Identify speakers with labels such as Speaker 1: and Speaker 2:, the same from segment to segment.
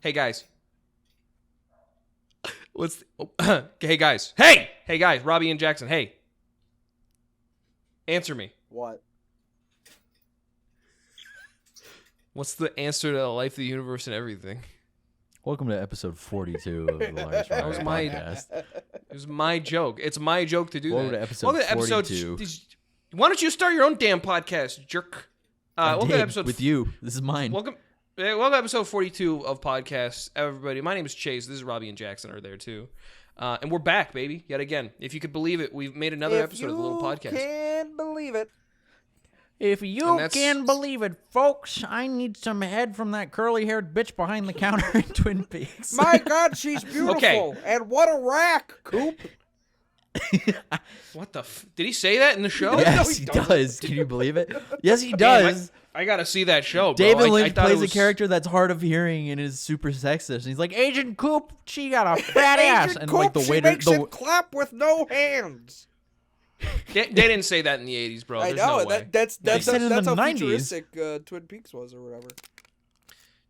Speaker 1: Hey guys. Hey guys. Hey guys. Robbie and Jackson. Hey. Answer me.
Speaker 2: What?
Speaker 1: What's the answer to life, the universe, and everything?
Speaker 3: Welcome to episode 42 of the Liars4Hire
Speaker 1: That was my
Speaker 3: podcast.
Speaker 1: It was my joke. It's my joke to do
Speaker 3: Welcome
Speaker 1: that.
Speaker 3: to episode 42.
Speaker 1: Why don't you start your own damn podcast, jerk? Welcome to episode
Speaker 3: with you. This is mine.
Speaker 1: Welcome to episode 42 of podcast, everybody. My name is Chase. This is Robbie and Jackson are there too, and we're back, baby, yet again. If you could believe it, we've made another episode of the little podcast.
Speaker 2: If you can believe it.
Speaker 3: If you can believe it, folks, I need some head from that curly-haired bitch behind the counter in Twin Peaks.
Speaker 2: My God, she's beautiful.
Speaker 1: Okay.
Speaker 2: And what a rack, Coop.
Speaker 1: What the? Did he say that in the show?
Speaker 3: Yes, he does. Can you believe it? Yes, he does.
Speaker 1: I gotta see that show, bro.
Speaker 3: David Lynch plays
Speaker 1: a
Speaker 3: character that's hard of hearing and is super sexist. And he's like, Agent Coop, she got a fat ass.
Speaker 2: Agent
Speaker 3: And
Speaker 2: Coop,
Speaker 3: like the
Speaker 2: she
Speaker 3: waiter,
Speaker 2: makes it clap with no hands.
Speaker 1: They didn't say that in the 80s, bro. There's no way.
Speaker 2: That's
Speaker 3: said it in
Speaker 2: how
Speaker 3: the 90s.
Speaker 2: futuristic Twin Peaks was or whatever.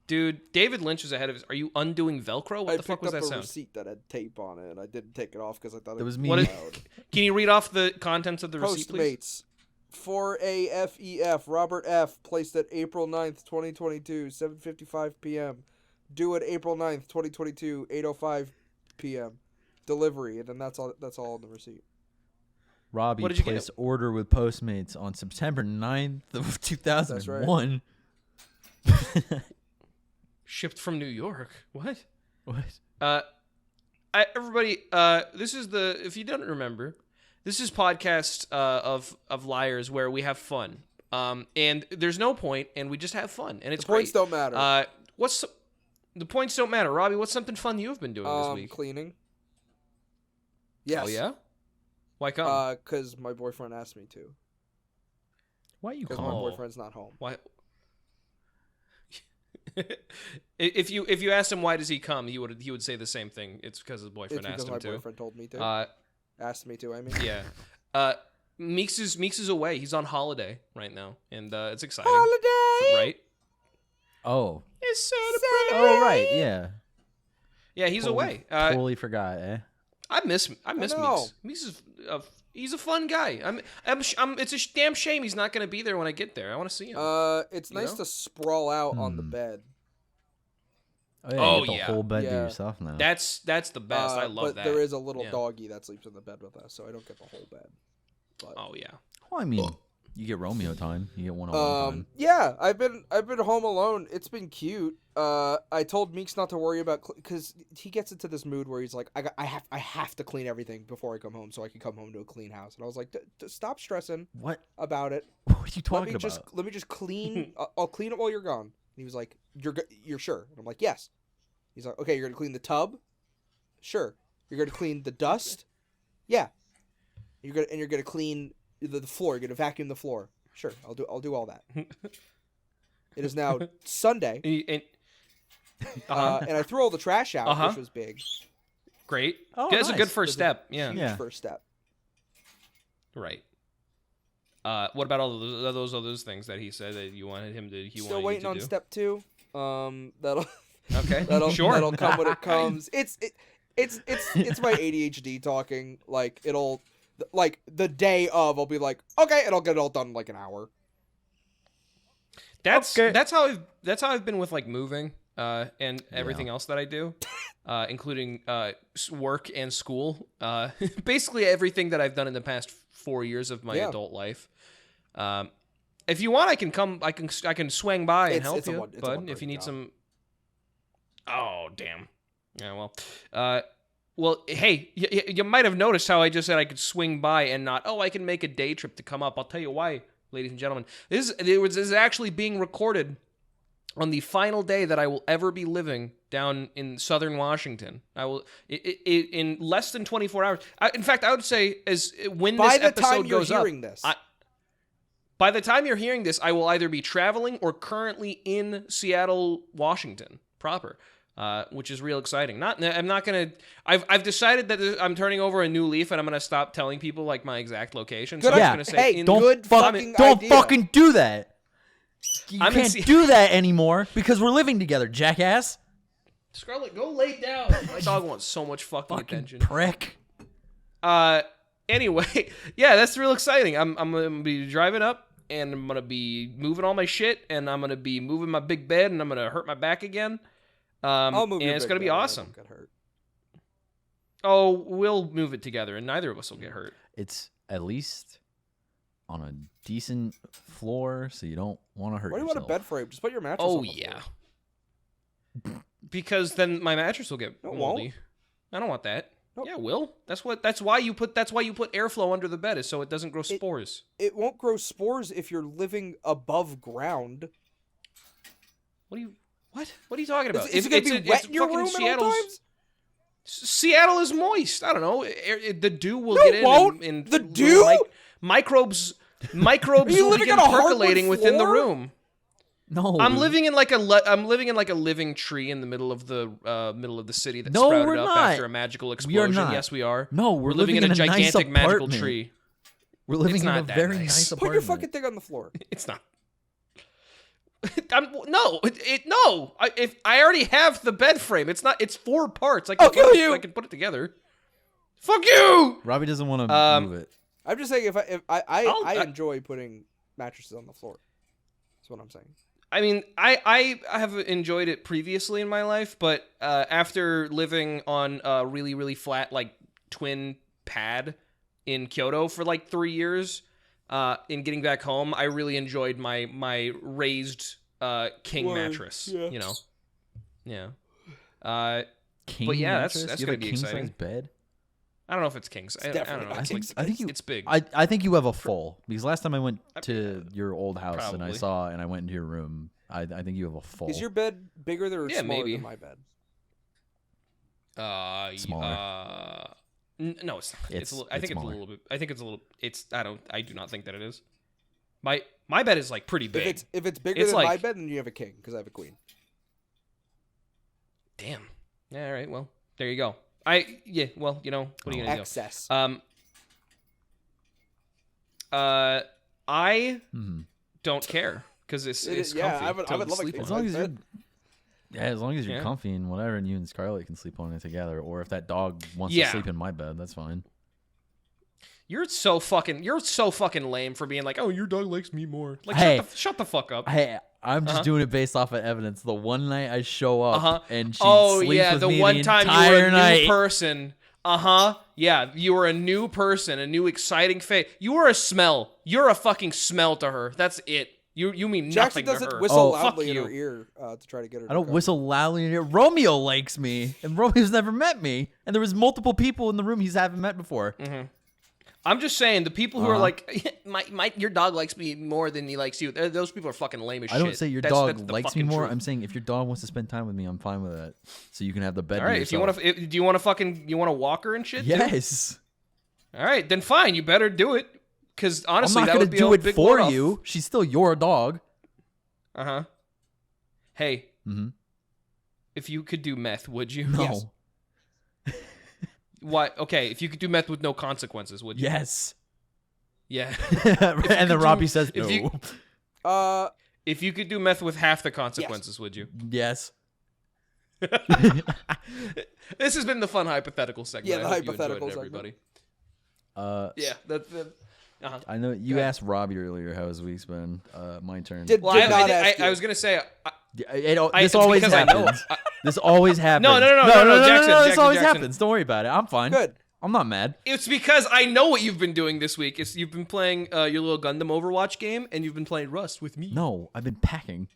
Speaker 1: Dude, David Lynch is ahead of his. Are you undoing Velcro? What the fuck was that
Speaker 2: I picked up
Speaker 1: sound?
Speaker 2: a receipt that had tape on it, and I didn't take it off because I thought it
Speaker 3: That
Speaker 2: was
Speaker 3: was me.
Speaker 2: loud.
Speaker 1: Can you read off the contents of the receipt, please?
Speaker 2: Postmates. 4AFEF, Robert F., placed at April 9th, 2022, 7:55 p.m. Due at April 9th, 2022, 8:05 p.m. Delivery, and then that's all in the receipt.
Speaker 3: Robbie
Speaker 1: What did you
Speaker 3: placed order with Postmates on September 9th of 2001.
Speaker 1: Shipped from New York. What?
Speaker 3: What?
Speaker 1: Everybody, this is if you don't remember, this is podcast of liars where we have fun. And there's no point, and we just have fun, and it's
Speaker 2: The points
Speaker 1: great.
Speaker 2: don't matter.
Speaker 1: The points don't matter. Robbie, what's something fun you've been doing this week?
Speaker 2: Cleaning. Yes.
Speaker 1: Oh yeah? Why come?
Speaker 2: Because my boyfriend asked me to.
Speaker 3: Why you
Speaker 2: Because
Speaker 3: calling?
Speaker 2: my boyfriend's not home.
Speaker 1: Why? If you asked him why does he come, he would say the same thing. It's because his boyfriend
Speaker 2: It's
Speaker 1: asked
Speaker 2: because
Speaker 1: him
Speaker 2: my
Speaker 1: to.
Speaker 2: boyfriend told me to. Asked me to, I mean.
Speaker 1: Yeah. Meeks is away. He's on holiday right now, and it's exciting.
Speaker 2: Holiday!
Speaker 1: Right?
Speaker 3: Oh.
Speaker 1: It's
Speaker 3: Oh, right. Yeah.
Speaker 1: Yeah, he's away.
Speaker 3: Totally forgot, eh?
Speaker 1: I miss Meeks. Meeks is he's a fun guy. It's a damn shame he's not going to be there when I get there. I want to see him.
Speaker 2: It's nice to sprawl out on the bed.
Speaker 3: Oh, yeah.
Speaker 1: Oh,
Speaker 3: You get the
Speaker 1: yeah.
Speaker 3: whole bed to
Speaker 2: Yeah.
Speaker 3: yourself now.
Speaker 1: That's the best. I love
Speaker 2: but
Speaker 1: that.
Speaker 2: there is a little
Speaker 1: Yeah.
Speaker 2: doggy that sleeps in the bed with us, so I don't get the whole bed. But,
Speaker 1: Oh yeah.
Speaker 3: Well, I mean, you get Romeo time. You get one-on-one time.
Speaker 2: yeah, I've been home alone. It's been cute. I told Meeks not to worry about because he gets into this mood where he's like, I have to clean everything before I come home so I can come home to a clean house. And I was like, stop stressing
Speaker 3: What?
Speaker 2: about it.
Speaker 3: What are you talking about?
Speaker 2: Let me just clean. I'll clean it while you're gone. And he was like, you're sure? And I'm like, yes. He's like, okay, you're gonna clean the tub. Sure. You're gonna clean the dust. Yeah. You're gonna clean the floor. You're gonna vacuum the floor. Sure, I'll do all that. It is now Sunday,
Speaker 1: And
Speaker 2: I threw all the trash out, which was big.
Speaker 1: great.
Speaker 3: Oh,
Speaker 1: That's a
Speaker 3: nice.
Speaker 1: good first step. Yeah.
Speaker 2: Huge first step.
Speaker 1: Right. What about all those things that he said that you wanted him to?
Speaker 2: Still waiting on step 2. That'll
Speaker 1: Okay.
Speaker 2: that'll
Speaker 1: Sure.
Speaker 2: come when it comes. It's my ADHD talking. Like the day of, I'll be like, okay, and I'll get it all done in like an hour.
Speaker 1: That's how I've been with like moving and everything else that I do, including work and school. Basically everything that I've done in the past 4 years of my adult life. If you want, I can come. I can swing by and help you, bud. If you need some. Oh damn. Yeah. Well, hey, you might have noticed how I just said I could swing by and not. Oh, I can make a day trip to come up. I'll tell you why, ladies and gentlemen. This is actually being recorded on the final day that I will ever be living down in southern Washington. I will in less than 24 hours. In fact, I would say when this episode goes up. By the time you're hearing this, I will either be traveling or currently in Seattle, Washington proper, which is real exciting. I'm not gonna. I've decided that I'm turning over a new leaf, and I'm gonna stop telling people like my exact location. So I'm just gonna say,
Speaker 2: hey,
Speaker 3: don't fucking do that. You can't do that anymore because we're living together, jackass.
Speaker 1: Scarlet, go lay down. My dog wants so much fucking attention.
Speaker 3: Prick.
Speaker 1: Anyway, yeah, that's real exciting. I'm gonna be driving up, and I'm gonna be moving all my shit, and I'm gonna be moving my big bed, and I'm gonna hurt my back again.
Speaker 2: I'll move
Speaker 1: and
Speaker 2: your
Speaker 1: it's
Speaker 2: big
Speaker 1: gonna be
Speaker 2: bed, I
Speaker 1: awesome.
Speaker 2: don't get hurt.
Speaker 1: Oh, we'll move it together, and neither of us will get hurt.
Speaker 3: It's at least on a decent floor, so you don't want to hurt
Speaker 2: Why do you
Speaker 3: yourself.
Speaker 2: want a bed frame? Just put your mattress
Speaker 1: Oh
Speaker 2: on the
Speaker 1: yeah.
Speaker 2: floor.
Speaker 1: Because then my mattress will get
Speaker 2: No, it
Speaker 1: moldy.
Speaker 2: won't.
Speaker 1: I don't want that.
Speaker 2: Nope.
Speaker 1: Yeah, it will. That's why you put airflow under the bed, is so it doesn't grow spores.
Speaker 2: It won't grow spores if you're living above ground.
Speaker 1: What are you talking about?
Speaker 2: Is it going to be wet in your
Speaker 1: fucking
Speaker 2: room at all times?
Speaker 1: Seattle is moist. I don't know. The dew will
Speaker 2: No,
Speaker 1: get
Speaker 2: it
Speaker 1: in.
Speaker 2: won't.
Speaker 1: And
Speaker 2: The dew?
Speaker 1: Microbes
Speaker 2: you
Speaker 1: will
Speaker 2: living
Speaker 1: begin
Speaker 2: on a hardwood
Speaker 1: percolating within the
Speaker 2: floor?
Speaker 1: room.
Speaker 3: No,
Speaker 1: I'm living in like a living tree in the middle of the city that
Speaker 3: No,
Speaker 1: sprouted
Speaker 3: we're
Speaker 1: up
Speaker 3: not.
Speaker 1: after a magical
Speaker 3: We are
Speaker 1: explosion.
Speaker 3: not.
Speaker 1: Yes, we are.
Speaker 3: No, we're
Speaker 1: living in a
Speaker 3: nice
Speaker 1: gigantic magical
Speaker 3: apartment.
Speaker 1: tree.
Speaker 3: We're living
Speaker 1: It's
Speaker 3: in a
Speaker 1: not that
Speaker 3: very
Speaker 1: nice.
Speaker 3: nice
Speaker 2: Put
Speaker 3: apartment.
Speaker 2: your fucking thing on the floor.
Speaker 1: It's not. No. If I already have the bed frame, it's not. It's 4 parts. I can
Speaker 2: kill you.
Speaker 1: I can put it together. Fuck you.
Speaker 3: Robbie doesn't want to move it.
Speaker 2: I'm just saying, I
Speaker 1: I-
Speaker 2: enjoy putting mattresses on the floor. That's what I'm saying.
Speaker 1: I mean, I have enjoyed it previously in my life, but after living on a really, really flat, like, twin pad in Kyoto for, like, 3 years, in getting back home, I really enjoyed my raised king mattress,
Speaker 2: yeah.
Speaker 1: you know? Yeah.
Speaker 3: King
Speaker 1: but yeah,
Speaker 3: mattress?
Speaker 1: that's
Speaker 3: You
Speaker 1: gonna
Speaker 3: have a
Speaker 1: be
Speaker 3: king-size
Speaker 1: exciting.
Speaker 3: bed?
Speaker 1: I don't know if it's king's. I don't
Speaker 2: definitely
Speaker 1: know.
Speaker 2: not
Speaker 1: It's,
Speaker 2: king's.
Speaker 1: like,
Speaker 3: I think you.
Speaker 1: it's big.
Speaker 3: I think you have a full, because last time I went to your old house and I
Speaker 1: Probably.
Speaker 3: saw and I went into your room, I think you have a full.
Speaker 2: Is your bed bigger or
Speaker 1: Yeah,
Speaker 2: smaller
Speaker 1: maybe.
Speaker 2: than my bed?
Speaker 3: Smaller.
Speaker 1: No, it's not. I think it's a
Speaker 3: smaller.
Speaker 1: little bit. I think it's a little. It's. I do not think that it is. My bed is like pretty big.
Speaker 2: If it's bigger
Speaker 1: It's
Speaker 2: than my
Speaker 1: like-
Speaker 2: bed, then you have a king because I have a queen.
Speaker 1: Damn. Yeah. All right. Well, there you go. Well, you know, what are you gonna
Speaker 2: Excess.
Speaker 1: do? I
Speaker 3: Mhm.
Speaker 1: don't care because it's comfy.
Speaker 2: yeah, I would
Speaker 1: to
Speaker 2: love a
Speaker 1: sleep
Speaker 2: king.
Speaker 1: on.
Speaker 3: As long as
Speaker 2: bed.
Speaker 3: as long as you're
Speaker 1: Yeah.
Speaker 3: comfy and whatever, and you and Scarlett can sleep on it together, or if that dog wants
Speaker 1: Yeah.
Speaker 3: to sleep in my bed, that's fine.
Speaker 1: You're so fucking lame for being like, oh, your dog likes me more. Like,
Speaker 3: Hey.
Speaker 1: shut the fuck up.
Speaker 3: Hey, I'm just
Speaker 1: Uh-huh.
Speaker 3: doing it based off of evidence. The one night I show up
Speaker 1: Uh-huh.
Speaker 3: and she
Speaker 1: Oh
Speaker 3: sleeps
Speaker 1: yeah,
Speaker 3: with
Speaker 1: the
Speaker 3: me
Speaker 1: one
Speaker 3: the
Speaker 1: time you
Speaker 3: entire
Speaker 1: were a
Speaker 3: night.
Speaker 1: new person. Yeah, you were a new person, a new exciting face. You were a smell. You're a fucking smell to her. That's it. You mean
Speaker 2: Jackson
Speaker 1: nothing to
Speaker 2: doesn't
Speaker 1: her.
Speaker 2: whistle
Speaker 3: Oh,
Speaker 1: fuck
Speaker 2: loudly in
Speaker 1: you.
Speaker 2: her ear to try to get her.
Speaker 3: I
Speaker 2: to
Speaker 3: don't
Speaker 2: come.
Speaker 3: whistle loudly in here. Romeo likes me, and Romeo's never met me, and there was multiple people in the room he's haven't met before.
Speaker 1: I'm just saying, the people who are
Speaker 3: Uh-huh.
Speaker 1: like, your dog likes me more than he likes you. Those people are fucking lame as shit.
Speaker 3: I don't say your
Speaker 1: That's
Speaker 3: dog
Speaker 1: the
Speaker 3: likes me
Speaker 1: fucking
Speaker 3: more.
Speaker 1: truth.
Speaker 3: I'm saying if your dog wants to spend time with me, I'm fine with that. So you can have the bed.
Speaker 1: All
Speaker 3: to
Speaker 1: right, if you
Speaker 3: yourself.
Speaker 1: want to, do you want to you want to walk her and shit? too?
Speaker 3: Yes.
Speaker 1: All right, then fine. You better do it, because
Speaker 3: I'm
Speaker 1: honestly,
Speaker 3: not
Speaker 1: that
Speaker 3: gonna
Speaker 1: would be
Speaker 3: do
Speaker 1: a
Speaker 3: it
Speaker 1: big
Speaker 3: for
Speaker 1: load off.
Speaker 3: you. She's still your dog.
Speaker 1: Hey,
Speaker 3: Mhm.
Speaker 1: if you could do meth, would you?
Speaker 3: No.
Speaker 2: Yes.
Speaker 1: Why? Okay, if you could do meth with no consequences, would you?
Speaker 3: Yes.
Speaker 1: Yeah.
Speaker 3: And then Robbie says
Speaker 1: if
Speaker 3: no.
Speaker 1: you- If you could do meth with half the consequences, would you?
Speaker 3: Yes.
Speaker 1: This has been the fun hypothetical segment.
Speaker 2: Yeah, the
Speaker 1: I hope you
Speaker 2: hypothetical
Speaker 1: enjoyed it,
Speaker 2: segment.
Speaker 1: everybody. Yeah, uh-huh.
Speaker 3: I know you
Speaker 1: Go ahead.
Speaker 3: asked Robbie earlier how his week's been. My turn.
Speaker 1: Well,
Speaker 2: Did not ask
Speaker 1: I
Speaker 2: you.
Speaker 1: was gonna say.
Speaker 3: This always
Speaker 1: because I know-
Speaker 3: happens. This always happens.
Speaker 1: No,
Speaker 3: no,
Speaker 1: Jackson,
Speaker 3: This
Speaker 1: Jackson,
Speaker 3: always
Speaker 1: Jackson.
Speaker 3: happens. Don't worry about it. I'm fine.
Speaker 2: Good.
Speaker 3: I'm not mad.
Speaker 1: It's because I know what you've been doing this week. You've been playing your little Gundam Overwatch game, and you've been playing Rust with me.
Speaker 3: No, I've been packing.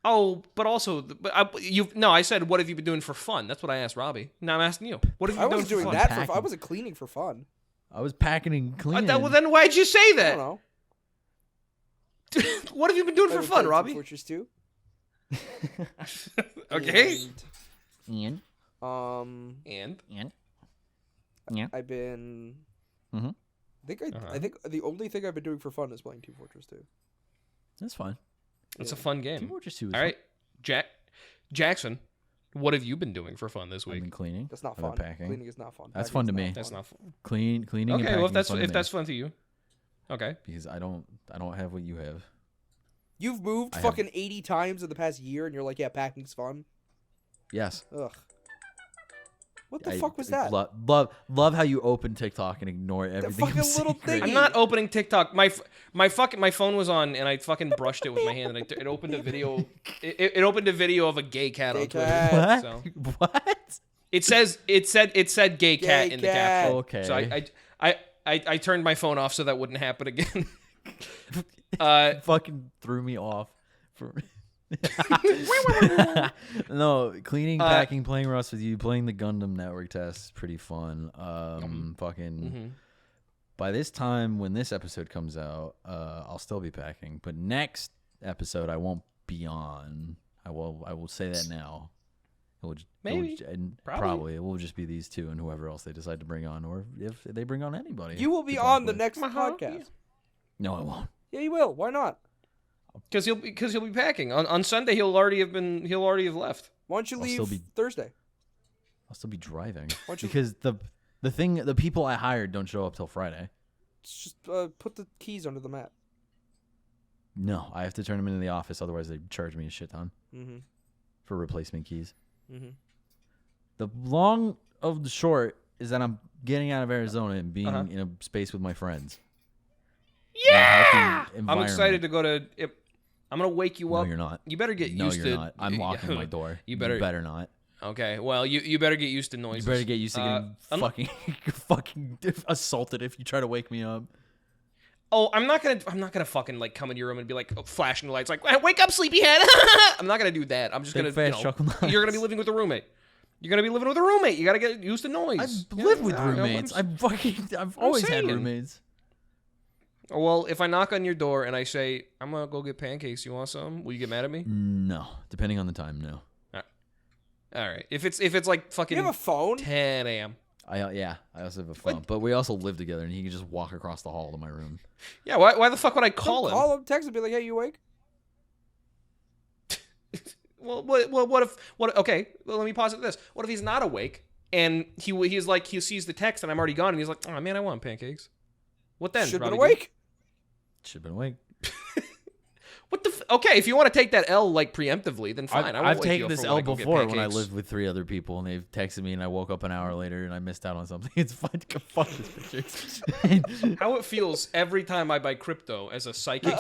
Speaker 1: Oh, but also, I said, what have you been doing for fun? That's what I asked Robbie. Now I'm asking you. What have you
Speaker 2: I
Speaker 1: been
Speaker 2: wasn't
Speaker 1: doing
Speaker 2: doing
Speaker 1: for fun?
Speaker 2: that for. I
Speaker 3: Packing.
Speaker 2: wasn't cleaning for fun.
Speaker 3: I was packing and cleaning.
Speaker 1: Well, then why'd you say
Speaker 2: I
Speaker 1: that?
Speaker 2: don't know.
Speaker 1: What have you been doing for
Speaker 2: I've been
Speaker 1: fun,
Speaker 2: playing
Speaker 1: Robbie?
Speaker 2: Fortress 2.
Speaker 1: Okay.
Speaker 3: And
Speaker 1: And
Speaker 3: yeah.
Speaker 2: I've been.
Speaker 3: Mhm.
Speaker 2: I think the only thing I've been doing for fun is playing Team Fortress 2.
Speaker 3: That's fine.
Speaker 1: it's a fun
Speaker 3: Team
Speaker 1: game.
Speaker 3: Fortress 2 is
Speaker 1: All right, Jackson, what have you been doing for fun this
Speaker 3: fun. I've
Speaker 1: week?
Speaker 3: been cleaning.
Speaker 2: That's not
Speaker 3: I've been
Speaker 2: fun.
Speaker 3: packing.
Speaker 2: Cleaning is not fun.
Speaker 3: That's
Speaker 2: Packing
Speaker 3: fun
Speaker 2: is
Speaker 3: to
Speaker 2: not
Speaker 3: me.
Speaker 1: That's not fun.
Speaker 3: Cleaning and
Speaker 1: Okay,
Speaker 3: packing
Speaker 1: well
Speaker 3: is fun to me,
Speaker 1: if that's fun to you, okay.
Speaker 3: because I don't have what you have.
Speaker 2: You've moved
Speaker 3: I
Speaker 2: fucking 80 times in the past year, and you're like, yeah, packing's fun.
Speaker 3: Yes.
Speaker 2: Ugh. What the fuck was that?
Speaker 3: Love how you open TikTok and ignore everything.
Speaker 2: fucking little thing.
Speaker 1: I'm not opening TikTok. My phone was on, and I fucking brushed it with my hand, and it opened a video. It opened a video of a gay cat on Twitter.
Speaker 2: cat.
Speaker 1: So.
Speaker 3: What?
Speaker 1: It said gay cat in the caption.
Speaker 3: Okay.
Speaker 1: So I turned my phone off so that wouldn't happen again.
Speaker 3: Fucking threw me off. No, cleaning, packing, playing Rust with you, playing the Gundam Network test is pretty fun. By this time when this episode comes out, I'll still be packing. But next episode I won't be on. I will say that now. Probably it will just be these two and whoever else they decide to bring on, or if they bring on anybody.
Speaker 2: You will be on the next podcast.
Speaker 1: Yeah.
Speaker 3: No, I won't.
Speaker 2: Yeah, you will. Why not?
Speaker 1: Because he'll be packing on Sunday. He'll already have left.
Speaker 2: Why don't you leave Thursday?
Speaker 3: I'll still be driving because the people I hired don't show up till Friday.
Speaker 2: Just put the keys under the mat.
Speaker 3: No, I have to turn them into the office. Otherwise, they charge me a shit ton for replacement keys. The long of the short is that I'm getting out of Arizona and being in a space with my friends.
Speaker 1: Yeah, I'm excited to go to. I'm gonna wake you up.
Speaker 3: No, you're not.
Speaker 1: You better get used to.
Speaker 3: No, you're not. I'm locking my door. You better not.
Speaker 1: Okay. Well, you better get used to noises.
Speaker 3: You better get used to getting fucking assaulted if you try to wake me up.
Speaker 1: Oh, I'm not gonna fucking like come into your room and be like flashing the lights like wake up, sleepyhead. I'm not gonna do that. I'm just gonna. You're gonna be living with a roommate. You're gonna be living with a roommate. You gotta get used to noise.
Speaker 3: I've lived with roommates. I've always had roommates.
Speaker 1: Well, if I knock on your door and I say I'm gonna go get pancakes, you want some? Will you get mad at me?
Speaker 3: No, depending on the time, no.
Speaker 1: All right. If it's like fucking.
Speaker 2: You have a phone?
Speaker 1: 10 a.m.
Speaker 3: I also have a phone, but we also live together, and he can just walk across the hall to my room.
Speaker 1: Yeah, why the fuck would I call him?
Speaker 2: Call him, text him, be like, hey, you awake?
Speaker 1: What if okay, well, let me pause at this. What if he's not awake and he's like he sees the text and I'm already gone and he's like, oh man, I want pancakes. What then?
Speaker 2: Should have been awake.
Speaker 3: Should have been awake.
Speaker 1: What the? Okay, if you want to take that L like preemptively, then fine.
Speaker 3: I've taken this L before when I lived with 3 other people and they've texted me and I woke up an hour later and I missed out on something. It's fine. Fuck this picture.
Speaker 1: How it feels every time I buy crypto as a psychic.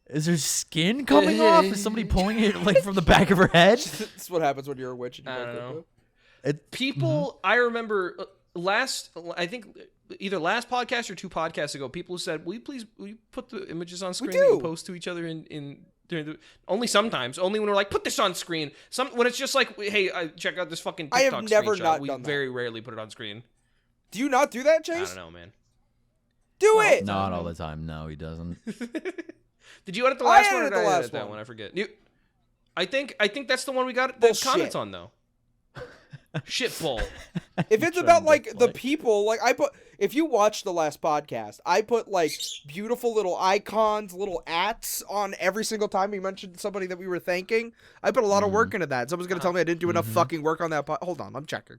Speaker 3: Is there skin coming off? Is somebody pulling it like from the back of her head?
Speaker 2: That's what happens when you're a witch. And you
Speaker 1: I don't know.
Speaker 2: People,
Speaker 1: I remember I think either last podcast or 2 podcasts ago, people said, will you put the images on screen and post to each other in during the, only sometimes, only when we're like, put this on screen. When it's just like, hey, check out this fucking TikTok
Speaker 2: I have never
Speaker 1: screenshot.
Speaker 2: Not
Speaker 1: we
Speaker 2: done that.
Speaker 1: Very rarely put it on screen.
Speaker 2: Do you not do that, Chase?
Speaker 1: I don't know, man.
Speaker 2: Do it!
Speaker 3: Not all the time. No, he doesn't.
Speaker 1: Did you edit the last one or
Speaker 2: edited
Speaker 1: did
Speaker 2: the
Speaker 1: I
Speaker 2: last
Speaker 1: edit that
Speaker 2: one.
Speaker 1: one? I forget. I think that's the one we got the comments on, though. Shitball.
Speaker 2: If it's about like the people, like if you watch the last podcast, I put like beautiful little icons, little ats on every single time you mentioned somebody that we were thanking. I put a lot of work into that. Someone's gonna tell me I didn't do enough fucking work on that. Hold on, I'm checking.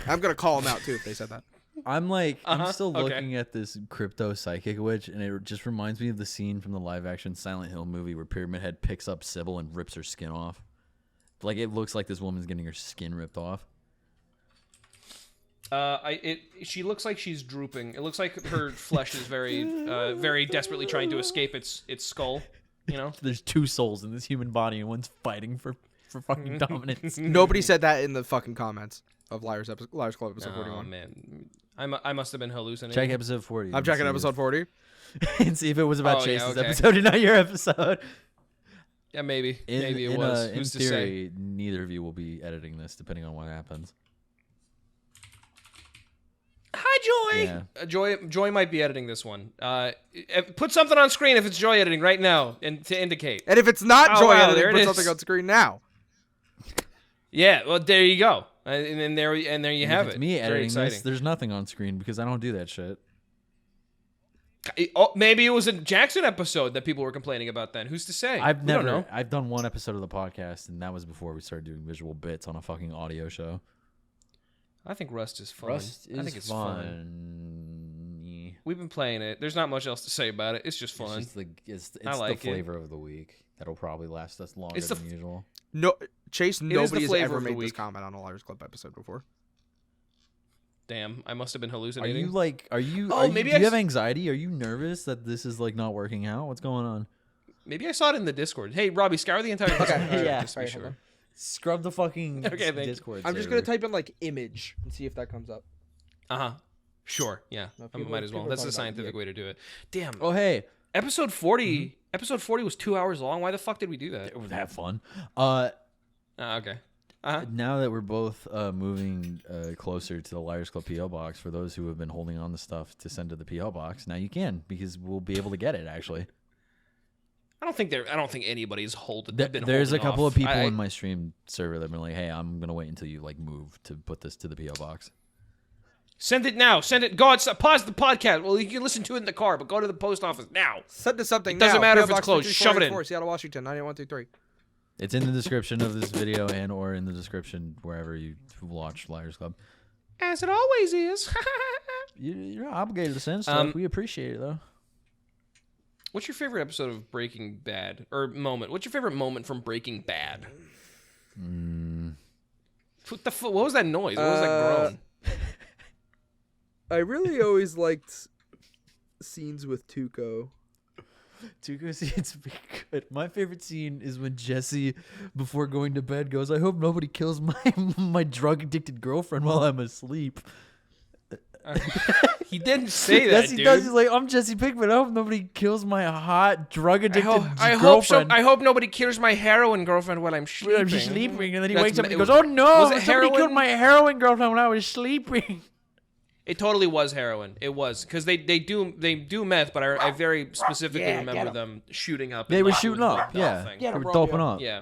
Speaker 2: I'm gonna call them out too if they said that.
Speaker 3: I'm like, I'm still looking at this crypto psychic witch, and it just reminds me of the scene from the live-action Silent Hill movie where Pyramid Head picks up Sybil and rips her skin off. Like, it looks like this woman's getting her skin ripped off.
Speaker 1: She looks like she's drooping. It looks like her flesh is very desperately trying to escape its skull. You know,
Speaker 3: there's 2 souls in this human body, and one's fighting for fucking dominance.
Speaker 2: Nobody said that in the fucking comments of Liars Club episode 41.
Speaker 1: Oh man, I must have been hallucinating.
Speaker 3: Check episode 40.
Speaker 2: I'm checking episode 40
Speaker 3: and see if it was about Chase's episode and not your episode.
Speaker 1: Yeah, maybe it was.
Speaker 3: In theory, neither of you will be editing this, depending on what happens.
Speaker 1: Hi, Joy. Yeah. Joy might be editing this one. Put something on screen if it's Joy editing right now, and to indicate.
Speaker 2: And if it's not Joy editing, put something on screen now.
Speaker 1: Yeah, well, there you go. And there you have it.
Speaker 3: It's me editing this. There's nothing on screen because I don't do that shit.
Speaker 1: Oh, maybe it was a Jackson episode that people were complaining about then. Who's to say?
Speaker 3: I've done 1 episode of the podcast, and that was before we started doing visual bits on a fucking audio show.
Speaker 1: I think Rust is fun. I think it's fun. We've been playing it. There's not much else to say about it. It's just fun.
Speaker 3: It's
Speaker 1: I like
Speaker 3: the flavor of the week. That'll probably last us longer
Speaker 1: It's the
Speaker 3: than usual.
Speaker 2: No, Chase.
Speaker 1: is the
Speaker 2: Nobody's
Speaker 1: flavor
Speaker 2: ever
Speaker 1: of the
Speaker 2: made this
Speaker 1: week.
Speaker 2: comment on a Liars Club episode before.
Speaker 1: Damn, I must have been
Speaker 3: Are
Speaker 1: hallucinating.
Speaker 3: you like? Are you?
Speaker 1: Oh,
Speaker 3: are you
Speaker 1: maybe
Speaker 3: do
Speaker 1: I
Speaker 3: you have
Speaker 1: s-
Speaker 3: anxiety? Are you nervous that this is like not working out? What's going on?
Speaker 1: Maybe I saw it in the Discord. Hey, Robbie, scour the entire Discord.
Speaker 3: Yeah.
Speaker 1: Just to be
Speaker 2: Alright, hold
Speaker 1: sure.
Speaker 2: on.
Speaker 3: Scrub the fucking
Speaker 1: Okay, thank you.
Speaker 3: Discord.
Speaker 2: I'm just gonna type in like image and see if that comes up.
Speaker 1: Sure. Yeah.
Speaker 2: No,
Speaker 1: I
Speaker 2: people-
Speaker 1: might as well.
Speaker 2: people are
Speaker 1: That's the
Speaker 2: talking about
Speaker 1: scientific way to do it. Damn.
Speaker 3: Oh hey,
Speaker 1: Episode 40. Episode 40 was 2 hours long. Why the fuck did we do that?
Speaker 3: have fun.
Speaker 1: Okay.
Speaker 3: Now that we're both moving closer to the Liars Club PO box, for those who have been holding on to stuff to send to the PO box, now you can because we'll be able to get it. Actually,
Speaker 1: I don't think anybody's holding.
Speaker 3: there's a couple
Speaker 1: off.
Speaker 3: of people
Speaker 1: I-
Speaker 3: in my stream server that have been like, "Hey, I'm gonna wait until you like move to put this to the PO box."
Speaker 1: Send it now. Send it. God, pause the podcast. Well, you can listen to it in the car, but go to the post office now.
Speaker 2: Send to something.
Speaker 1: It doesn't
Speaker 2: now.
Speaker 1: matter
Speaker 2: PO
Speaker 1: if it's
Speaker 2: Box
Speaker 1: closed. Shove it in.
Speaker 2: 5484, Seattle, Washington 98123.
Speaker 3: It's in the description of this video and or in the description wherever you watch Liars Club.
Speaker 1: As it always is.
Speaker 3: You're not obligated to send stuff. We appreciate it though.
Speaker 1: What's your favorite episode of Breaking Bad or moment? What's your favorite moment from Breaking Bad? What was that noise? What was that groan?
Speaker 2: I really always liked scenes with Tuco.
Speaker 3: Tuco scenes be good. My favorite scene is when Jesse, before going to bed, goes, "I hope nobody kills my drug addicted girlfriend while I'm asleep."
Speaker 1: He didn't say that,
Speaker 3: Yes, he
Speaker 1: dude.
Speaker 3: does. He's like, "I'm Jesse Pinkman. I hope nobody kills my hot drug addicted
Speaker 1: I hope
Speaker 3: girlfriend."
Speaker 1: I hope nobody kills my heroin girlfriend while I'm sleeping.
Speaker 3: When I'm sleeping, and then he
Speaker 1: That's
Speaker 3: wakes up and
Speaker 1: it
Speaker 3: he goes,
Speaker 1: was-
Speaker 3: "Oh no!
Speaker 1: was it
Speaker 3: Somebody killed
Speaker 1: heroin?
Speaker 3: my heroin girlfriend when I was sleeping."
Speaker 1: It totally was heroin. It was because they do meth, but I very specifically remember them shooting up.
Speaker 3: They
Speaker 1: and,
Speaker 3: were
Speaker 1: like,
Speaker 3: shooting
Speaker 1: doing the
Speaker 3: up.
Speaker 1: bell
Speaker 3: Yeah,
Speaker 1: thing.
Speaker 3: they were
Speaker 2: Romeo.
Speaker 3: doping up.
Speaker 1: Yeah.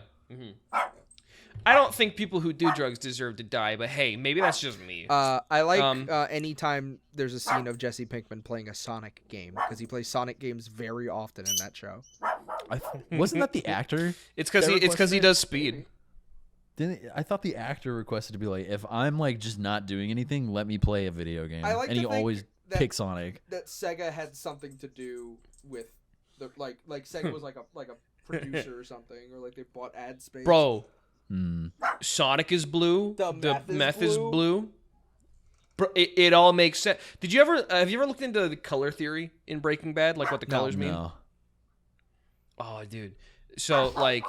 Speaker 1: I don't think people who do drugs deserve to die, but hey, maybe that's just me.
Speaker 2: I like anytime there's a scene of Jesse Pinkman playing a Sonic game because he plays Sonic games very often in that show.
Speaker 3: Wasn't that the actor?
Speaker 1: It's because
Speaker 3: that
Speaker 1: he
Speaker 3: requested it?
Speaker 1: does speed.
Speaker 3: I thought the actor requested to be like, if I'm like just not doing anything, let me play a video game.
Speaker 2: I like
Speaker 3: and
Speaker 2: to
Speaker 3: he
Speaker 2: think
Speaker 3: always
Speaker 2: that-
Speaker 3: picks Sonic.
Speaker 2: That Sega had something to do with the like Sega was like a producer or something, or like they bought ad space.
Speaker 1: Bro,
Speaker 3: Hmm.
Speaker 1: Sonic is blue.
Speaker 2: The
Speaker 1: meth is blue. Bro, it all makes sense. Did you ever have you ever looked into the color theory in Breaking Bad, like what the colors mean?
Speaker 3: No.
Speaker 1: Oh, dude. So like